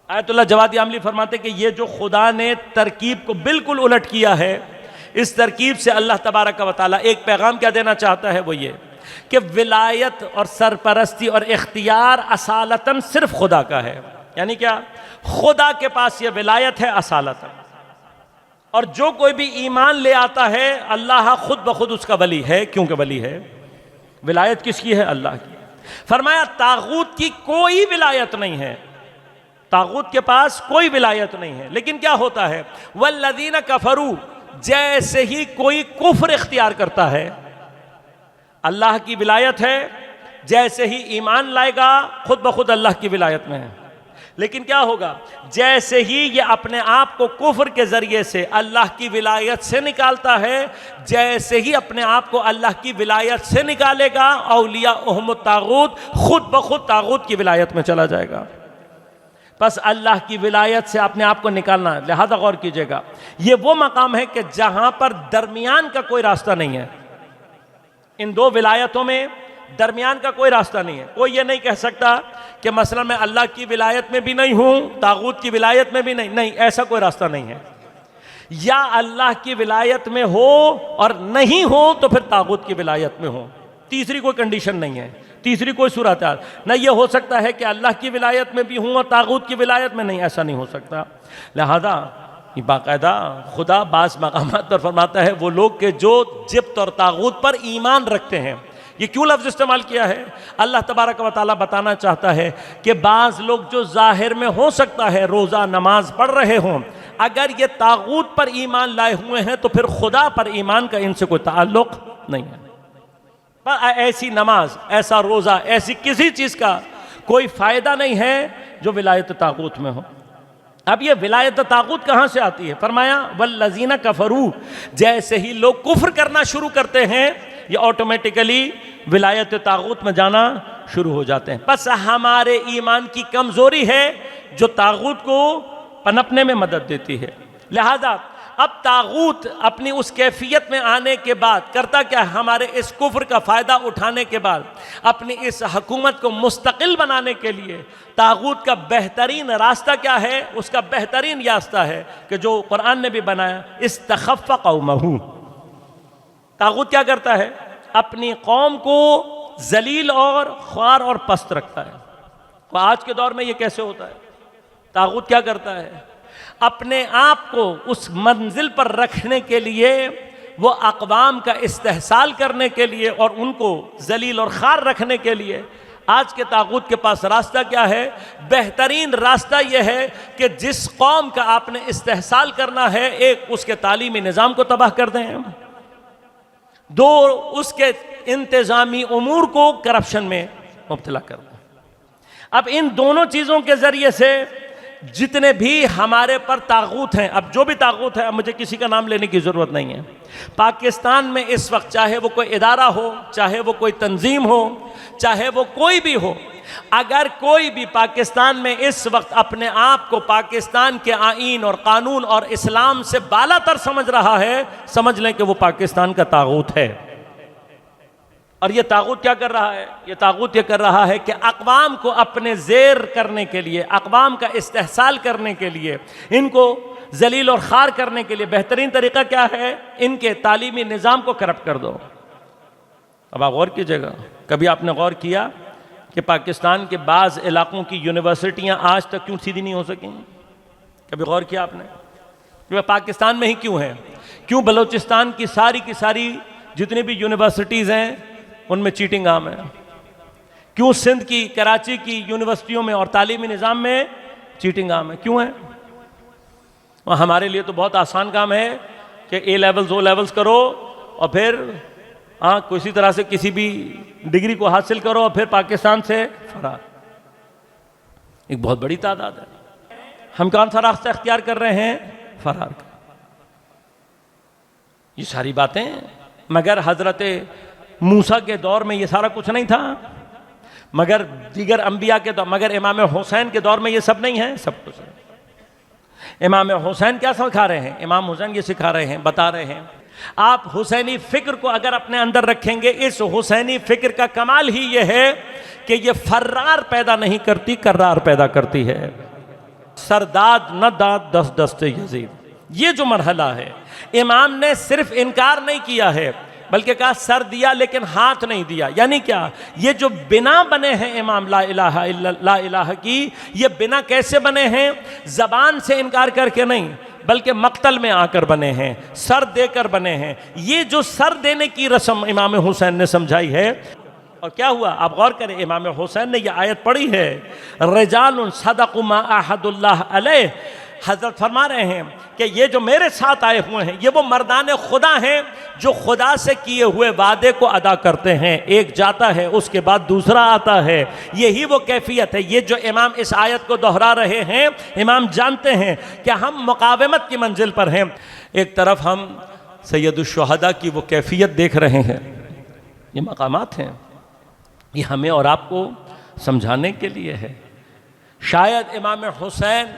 آیت اللہ جوادی عاملی فرماتے کہ یہ جو خدا نے ترکیب کو بالکل الٹ کیا ہے، اس ترکیب سے اللہ تبارک و تعالیٰ ایک پیغام کیا دینا چاہتا ہے، وہ یہ کہ ولایت اور سرپرستی اور اختیار اصالتاً صرف خدا کا ہے. یعنی کیا؟ خدا کے پاس یہ ولایت ہے اصالتاً، اور جو کوئی بھی ایمان لے آتا ہے اللہ خود بخود اس کا ولی ہے. کیونکہ ولی ہے. ولایت کس کی ہے؟ اللہ کی. فرمایا طاغوت کی کوئی ولایت نہیں ہے، طاغوت کے پاس کوئی ولایت نہیں ہے. لیکن کیا ہوتا ہے؟ والذین کفروا، جیسے ہی کوئی کفر اختیار کرتا ہے، اللہ کی ولایت ہے، جیسے ہی ایمان لائے گا خود بخود اللہ کی ولایت میں ہے. لیکن کیا ہوگا؟ جیسے ہی یہ اپنے آپ کو کفر کے ذریعے سے اللہ کی ولایت سے نکالتا ہے، جیسے ہی اپنے آپ کو اللہ کی ولایت سے نکالے گا، اولیاؤہم الطاغوت، خود بخود طاغوت کی ولایت میں چلا جائے گا. بس اللہ کی ولایت سے اپنے آپ کو نکالنا ہے. لہذا غور کیجئے گا، یہ وہ مقام ہے کہ جہاں پر درمیان کا کوئی راستہ نہیں ہے. ان دو ولایتوں میں درمیان کا کوئی راستہ نہیں ہے. کوئی یہ نہیں کہہ سکتا کہ مثلا میں اللہ کی ولایت میں بھی نہیں ہوں، طاغوت کی ولایت میں بھی نہیں، ایسا کوئی راستہ نہیں ہے. یا اللہ کی ولایت میں ہو اور نہیں ہو تو پھر طاغوت کی ولایت میں ہو. تیسری کوئی کنڈیشن نہیں ہے، تیسری کوئی صورتحال نہ. یہ ہو سکتا ہے کہ اللہ کی ولایت میں بھی ہوں اور طاغوت کی ولایت میں نہیں، ایسا نہیں ہو سکتا. لہذا باقاعدہ خدا بعض مقامات پر فرماتا ہے وہ لوگ کہ جو جبت اور طاغوت پر ایمان رکھتے ہیں. یہ کیوں لفظ استعمال کیا ہے؟ اللہ تبارک و تعالیٰ بتانا چاہتا ہے کہ بعض لوگ جو ظاہر میں ہو سکتا ہے روزہ نماز پڑھ رہے ہوں، اگر یہ طاغوت پر ایمان لائے ہوئے ہیں تو پھر خدا پر ایمان کا ان سے کوئی تعلق نہیں ہے. ایسی نماز، ایسا روزہ، ایسی کسی چیز کا کوئی فائدہ نہیں ہے جو ولایت طاغوت میں ہو. اب یہ ولایت طاغوت کہاں سے آتی ہے؟ فرمایا والذین کفروا، جیسے ہی لوگ کفر کرنا شروع کرتے ہیں یہ آٹومیٹیکلی ولایت طاغوت میں جانا شروع ہو جاتے ہیں. بس ہمارے ایمان کی کمزوری ہے جو طاغوت کو پنپنے میں مدد دیتی ہے. لہذا اب طاغوت اپنی اس کیفیت میں آنے کے بعد کرتا کیا ہے؟ ہمارے اس کفر کا فائدہ اٹھانے کے بعد اپنی اس حکومت کو مستقل بنانے کے لیے طاغوت کا بہترین راستہ کیا ہے؟ اس کا بہترین راستہ ہے کہ جو قرآن نے بھی بنایا، استخف قومہ. طاغوت کیا کرتا ہے؟ اپنی قوم کو ذلیل اور خوار اور پست رکھتا ہے. وہ آج کے دور میں یہ کیسے ہوتا ہے؟ طاغوت کیا کرتا ہے؟ اپنے آپ کو اس منزل پر رکھنے کے لیے، وہ اقوام کا استحصال کرنے کے لیے اور ان کو ذلیل اور خوار رکھنے کے لیے آج کے طاغوت کے پاس راستہ کیا ہے؟ بہترین راستہ یہ ہے کہ جس قوم کا آپ نے استحصال کرنا ہے، ایک اس کے تعلیمی نظام کو تباہ کر دیں، دو اس کے انتظامی امور کو کرپشن میں مبتلا کر دیں. اب ان دونوں چیزوں کے ذریعے سے جتنے بھی ہمارے پر طاغوت ہیں، اب جو بھی طاغوت ہے، اب مجھے کسی کا نام لینے کی ضرورت نہیں ہے، پاکستان میں اس وقت چاہے وہ کوئی ادارہ ہو، چاہے وہ کوئی تنظیم ہو، چاہے وہ کوئی بھی ہو، اگر کوئی بھی پاکستان میں اس وقت اپنے آپ کو پاکستان کے آئین اور قانون اور اسلام سے بالا تر سمجھ رہا ہے، سمجھ لیں کہ وہ پاکستان کا طاغوت ہے. اور یہ طاغوت کیا کر رہا ہے؟ یہ طاغوت یہ کر رہا ہے کہ اقوام کو اپنے زیر کرنے کے لیے، اقوام کا استحصال کرنے کے لیے، ان کو ذلیل اور خوار کرنے کے لیے بہترین طریقہ کیا ہے؟ ان کے تعلیمی نظام کو کرپٹ کر دو. اب آپ غور کیجئے گا، کبھی آپ نے غور کیا کہ پاکستان کے بعض علاقوں کی یونیورسٹیاں آج تک کیوں سیدھی نہیں ہو سکیں؟ کبھی غور کیا آپ نے؟ یہ پاکستان میں ہی کیوں ہے؟ کیوں بلوچستان کی ساری جتنی بھی یونیورسٹیز ہیں ان میں چیٹنگ عام ہے؟ کیوں سندھ کی، کراچی کی یونیورسٹیوں میں اور تعلیمی نظام میں چیٹنگ عام ہے؟ کیوں ہے؟ اور ہمارے لیے تو بہت آسان کام ہے کہ اے لیولز او لیولز کرو اور پھر کسی طرح سے کسی بھی ڈگری کو حاصل کرو اور پھر پاکستان سے فرار۔ ایک بہت بڑی تعداد ہے۔ ہم کون سا راستہ اختیار کر رہے ہیں؟ فرار کا۔ یہ ساری باتیں، مگر حضرت موسیٰ کے دور میں یہ سارا کچھ نہیں تھا، مگر دیگر انبیاء کے دور، مگر امام حسین کے دور میں یہ سب نہیں ہے، سب کچھ ہے۔ امام حسین کیا سکھا رہے ہیں؟ امام حسین یہ سکھا رہے ہیں، بتا رہے ہیں، آپ حسینی فکر کو اگر اپنے اندر رکھیں گے، اس حسینی فکر کا کمال ہی یہ ہے کہ یہ فرار پیدا نہیں کرتی، کرار پیدا کرتی ہے۔ سرداد نہ داد دست دست یزید، یہ جو مرحلہ ہے، امام نے صرف انکار نہیں کیا ہے بلکہ کہا سر دیا لیکن ہاتھ نہیں دیا۔ یعنی کیا؟ یہ جو بنا بنے ہیں امام لا الہ الا لا الہ کی، یہ بنا کیسے بنے ہیں؟ زبان سے انکار کر کے نہیں، بلکہ مقتل میں آ کر بنے ہیں، سر دے کر بنے ہیں۔ یہ جو سر دینے کی رسم امام حسین نے سمجھائی ہے، اور کیا ہوا آپ غور کریں، امام حسین نے یہ آیت پڑھی ہے، رجال صدقوا ما عاہدوا اللہ علیہ۔ حضرت فرما رہے ہیں کہ یہ جو میرے ساتھ آئے ہوئے ہیں، یہ وہ مردان خدا ہیں جو خدا سے کیے ہوئے وعدے کو ادا کرتے ہیں۔ ایک جاتا ہے، اس کے بعد دوسرا آتا ہے، یہی وہ کیفیت ہے۔ یہ جو امام اس آیت کو دہرا رہے ہیں، امام جانتے ہیں کہ ہم مقاومت کی منزل پر ہیں۔ ایک طرف ہم سید الشہداء کی وہ کیفیت دیکھ رہے ہیں، یہ مقامات ہیں، یہ ہمیں اور آپ کو سمجھانے کے لیے ہے۔ شاید امام حسین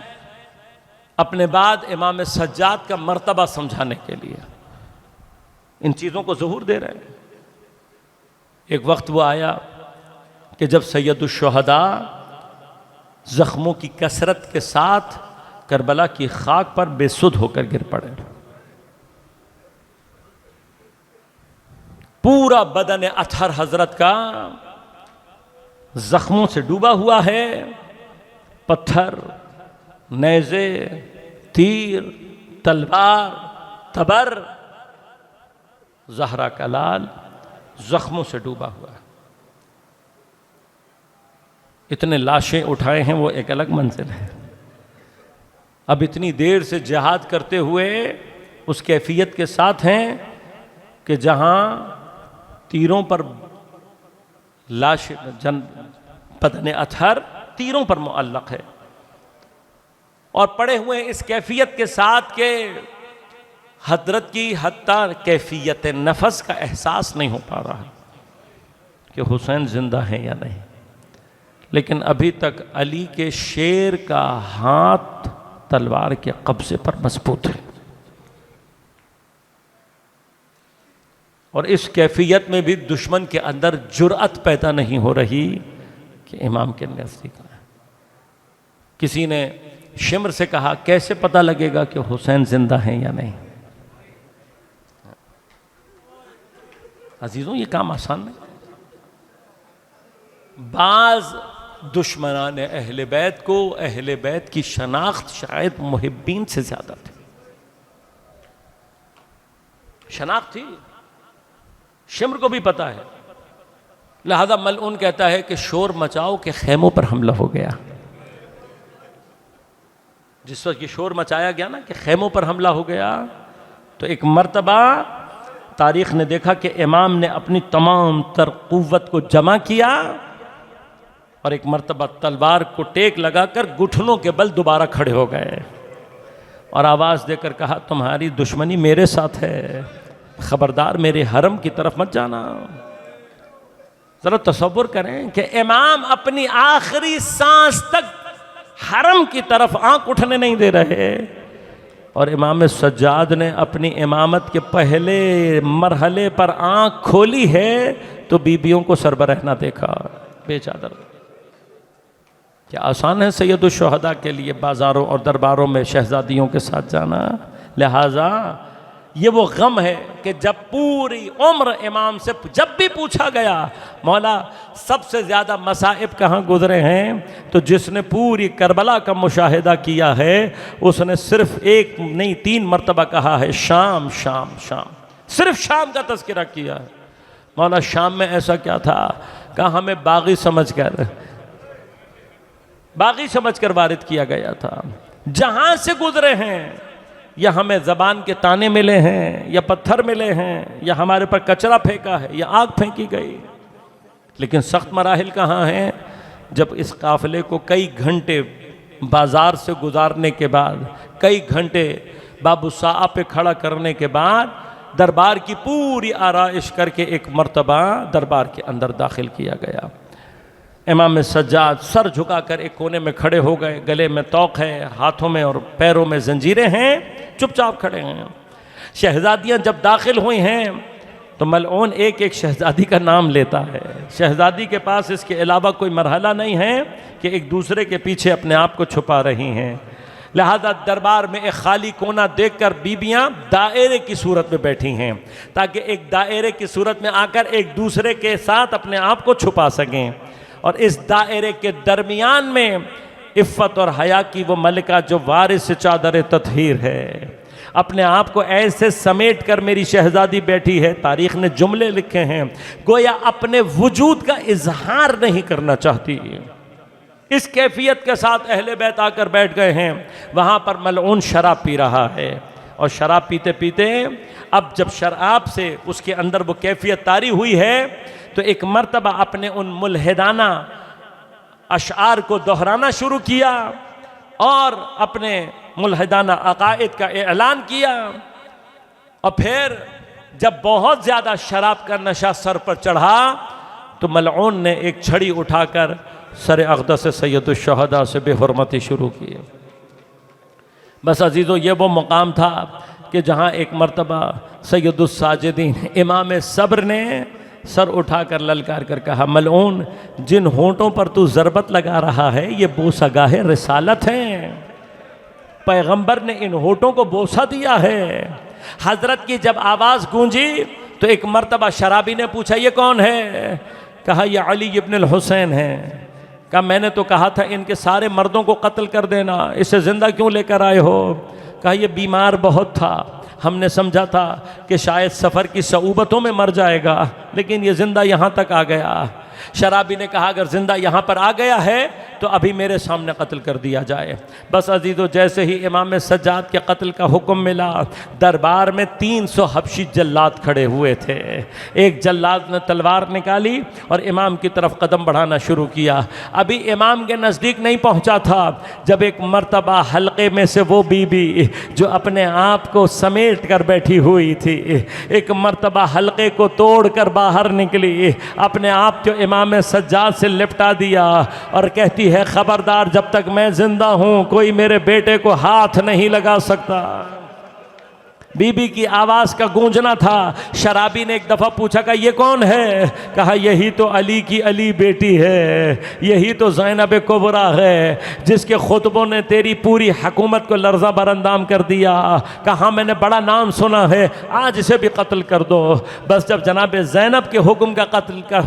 اپنے بعد امام سجاد کا مرتبہ سمجھانے کے لیے ان چیزوں کو ظہور دے رہے ہیں۔ ایک وقت وہ آیا کہ جب سید الشہداء زخموں کی کثرت کے ساتھ کربلا کی خاک پر بے سدھ ہو کر گر پڑے، پورا بدن اطہر حضرت کا زخموں سے ڈوبا ہوا ہے، پتھر، نیزے، تیر، تلوار، تبر، زہرا کا لال زخموں سے ڈوبا ہوا ہے۔ اتنے لاشیں اٹھائے ہیں، وہ ایک الگ منزل ہے۔ اب اتنی دیر سے جہاد کرتے ہوئے اس کیفیت کے ساتھ ہیں کہ جہاں تیروں پر لاش بدن اطہر تیروں پر معلق ہے، اور پڑے ہوئے اس کیفیت کے ساتھ کہ حضرت کی حتیٰ کیفیت نفس کا احساس نہیں ہو پا رہا کہ حسین زندہ ہیں یا نہیں، لیکن ابھی تک علی کے شیر کا ہاتھ تلوار کے قبضے پر مضبوط ہے، اور اس کیفیت میں بھی دشمن کے اندر جرأت پیدا نہیں ہو رہی کہ امام کے نزدیک آئے۔ کسی نے شمر سے کہا کیسے پتہ لگے گا کہ حسین زندہ ہیں یا نہیں؟ عزیزوں، یہ کام آسان نہیں۔ بعض دشمنان اہل بیت کو اہل بیت کی شناخت شاید محبین سے زیادہ تھی، شناخت تھی، شمر کو بھی پتا ہے، لہذا ملعون کہتا ہے کہ شور مچاؤ کہ خیموں پر حملہ ہو گیا۔ جس وقت یہ شور مچایا گیا نا کہ خیموں پر حملہ ہو گیا، تو ایک مرتبہ تاریخ نے دیکھا کہ امام نے اپنی تمام تر قوت کو جمع کیا اور ایک مرتبہ تلوار کو ٹیک لگا کر گھٹنوں کے بل دوبارہ کھڑے ہو گئے اور آواز دے کر کہا تمہاری دشمنی میرے ساتھ ہے، خبردار میرے حرم کی طرف مت جانا۔ ذرا تصور کریں کہ امام اپنی آخری سانس تک حرم کی طرف آنکھ اٹھنے نہیں دے رہے، اور امام سجاد نے اپنی امامت کے پہلے مرحلے پر آنکھ کھولی ہے تو بیبیوں کو سربراہ نہ دیکھا، بے چادر۔ کیا آسان ہے سید الشہداء کے لیے بازاروں اور درباروں میں شہزادیوں کے ساتھ جانا؟ لہٰذا یہ وہ غم ہے کہ جب پوری عمر امام سے جب بھی پوچھا گیا مولا سب سے زیادہ مصائب کہاں گزرے ہیں، تو جس نے پوری کربلا کا مشاہدہ کیا ہے اس نے صرف ایک نہیں 3 مرتبہ کہا ہے شام شام شام، صرف شام کا تذکرہ کیا ہے۔ مولا شام میں ایسا کیا تھا؟ کہا ہمیں باغی سمجھ کر وارد کیا گیا تھا، جہاں سے گزرے ہیں یا ہمیں زبان کے تانے ملے ہیں یا پتھر ملے ہیں یا ہمارے پر کچرا پھینکا ہے یا آگ پھینکی گئی، لیکن سخت مراحل کہاں ہیں؟ جب اس قافلے کو کئی گھنٹے بازار سے گزارنے کے بعد، کئی گھنٹے باب الساعہ پہ کھڑا کرنے کے بعد دربار کی پوری آرائش کر کے ایک مرتبہ دربار کے اندر داخل کیا گیا۔ امام سجاد سر جھکا کر ایک کونے میں کھڑے ہو گئے، گلے میں طوق ہے، ہاتھوں میں اور پیروں میں زنجیریں ہیں، چپ چاپ کھڑے ہیں۔ شہزادیاں جب داخل ہوئی ہیں تو ملعون ایک ایک شہزادی کا نام لیتا ہے۔ شہزادی کے پاس اس کے علاوہ کوئی مرحلہ نہیں ہے کہ ایک دوسرے کے پیچھے اپنے آپ کو چھپا رہی ہیں، لہذا دربار میں ایک خالی کونا دیکھ کر بیبیاں دائرے کی صورت میں بیٹھی ہیں تاکہ ایک دائرے کی صورت میں آ کر ایک دوسرے کے ساتھ اپنے آپ کو چھپا سکیں، اور اس دائرے کے درمیان میں عفت اور حیا کی وہ ملکہ جو وارث چادر تطہیر ہے، اپنے آپ کو ایسے سمیٹ کر میری شہزادی بیٹھی ہے۔ تاریخ نے جملے لکھے ہیں گویا اپنے وجود کا اظہار نہیں کرنا چاہتی، اس کیفیت کے ساتھ اہل بیت آ کر بیٹھ گئے ہیں۔ وہاں پر ملعون شراب پی رہا ہے، اور شراب پیتے پیتے اب جب شراب سے اس کے اندر وہ کیفیت طاری ہوئی ہے تو ایک مرتبہ اپنے ان ملحدانہ اشعار کو دہرانا شروع کیا اور اپنے ملحدانہ عقائد کا اعلان کیا، اور پھر جب بہت زیادہ شراب کا نشہ سر پر چڑھا تو ملعون نے ایک چھڑی اٹھا کر سر اقدس سید الشہداء سے بے حرمتی شروع کی۔ بس عزیزو یہ وہ مقام تھا کہ جہاں ایک مرتبہ سید الساجدین امام صبر نے سر اٹھا کر للکار کر کہا ملعون جن ہونٹوں پر تو ضربت لگا رہا ہے یہ بوسگاہ رسالت ہیں، پیغمبر نے ان ہونٹوں کو بوسہ دیا ہے۔ حضرت کی جب آواز گونجی تو ایک مرتبہ شرابی نے پوچھا یہ کون ہے؟ کہا یہ علی ابن الحسین ہیں۔ کہا میں نے تو کہا تھا ان کے سارے مردوں کو قتل کر دینا، اسے زندہ کیوں لے کر آئے ہو؟ کہا یہ بیمار بہت تھا، ہم نے سمجھا تھا کہ شاید سفر کی صعوبتوں میں مر جائے گا، لیکن یہ زندہ یہاں تک آ گیا۔ شرابی نے کہا اگر زندہ یہاں پر آ گیا ہے تو ابھی میرے سامنے قتل کر دیا جائے۔ بس عزیزو جیسے ہی امام سجاد کے قتل کا حکم ملا، دربار میں 300 حبشی جلاد کھڑے ہوئے تھے۔ ایک جلاد نے تلوار نکالی اور امام کی طرف قدم بڑھانا شروع کیا۔ ابھی امام کے نزدیک نہیں پہنچا تھا جب ایک مرتبہ حلقے میں سے وہ بی بی جو اپنے آپ کو سمیٹ کر بیٹھی ہوئی تھی ایک مرتبہ حلقے کو توڑ کر باہر نکلی، اپنے آپ کو امام سجاد سے لپٹا دیا اور کہتی ہے خبردار جب تک میں زندہ ہوں کوئی میرے بیٹے کو ہاتھ نہیں لگا سکتا۔ بی بی کی آواز کا گونجنا تھا۔ شرابی نے ایک دفعہ پوچھا کہ یہ کون ہے؟ کہا یہی تو علی کی علی بیٹی ہے، یہی تو زینب کبریٰ ہے جس کے خطبوں نے تیری پوری حکومت کو لرزہ براندام کر دیا۔ کہا میں نے بڑا نام سنا ہے، آج اسے بھی قتل کر دو۔ بس جب جناب زینب کے حکم کا قتل کا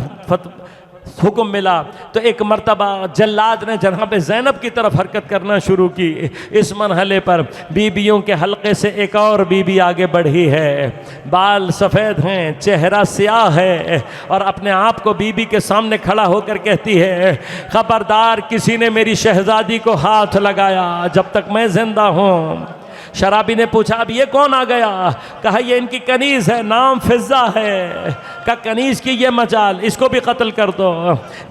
حکم ملا تو ایک مرتبہ جلاد نے جناب زینب کی طرف حرکت کرنا شروع کی۔ اس مرحلے پر بیویوں کے حلقے سے ایک اور بی بی آگے بڑھی ہے، بال سفید ہیں، چہرہ سیاہ ہے، اور اپنے آپ کو بی بی کے سامنے کھڑا ہو کر کہتی ہے خبردار کسی نے میری شہزادی کو ہاتھ لگایا جب تک میں زندہ ہوں۔ شرابی نے پوچھا اب یہ کون آ گیا؟ کہا یہ ان کی کنیز ہے، نام فضہ ہے۔ کہا کنیز کی یہ مجال، اس کو بھی قتل کر دو۔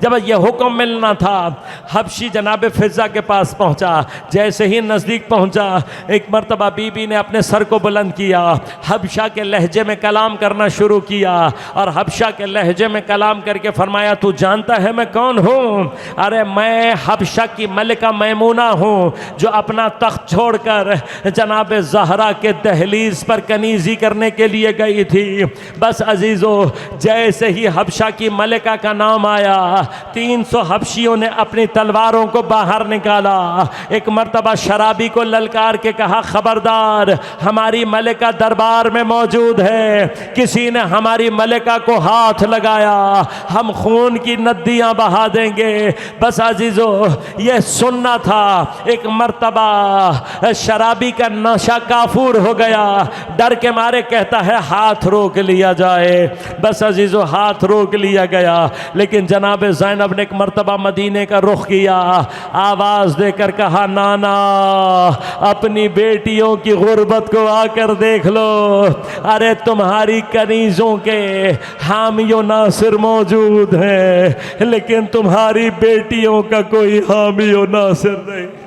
جب یہ حکم ملنا تھا حبشی جناب فضہ کے پاس پہنچا، جیسے ہی نزدیک پہنچا ایک مرتبہ بی بی نے اپنے سر کو بلند کیا، حبشہ کے لہجے میں کلام کرنا شروع کیا، اور حبشہ کے لہجے میں کلام کر کے فرمایا تو جانتا ہے میں کون ہوں؟ ارے میں حبشہ کی ملکہ میمونہ ہوں جو اپنا تخت چھوڑ کر جناب جناب زہرا کے دہلیز پر کنیزی کرنے کے لیے گئی تھی۔ بس عزیزو جیسے ہی حبشہ کی ملکہ کا نام آیا 300 حبشیوں نے اپنی تلواروں کو باہر نکالا۔ ایک مرتبہ شرابی کو للکار کے کہا خبردار ہماری ملکہ دربار میں موجود ہے، کسی نے ہماری ملکہ کو ہاتھ لگایا ہم خون کی ندیاں بہا دیں گے۔ بس عزیزو یہ سننا تھا۔ ایک مرتبہ شرابی کا نشہ کافور ہو گیا، ڈر کے مارے کہتا ہے ہاتھ روک لیا جائے۔ بس عزیزو ہاتھ روک لیا گیا، لیکن جناب زینب نے ایک مرتبہ مدینے کا رخ کیا، آواز دے کر کہا نانا اپنی بیٹیوں کی غربت کو آ کر دیکھ لو، ارے تمہاری کنیزوں کے حامی و ناصر موجود ہیں لیکن تمہاری بیٹیوں کا کوئی حامی و ناصر نہیں۔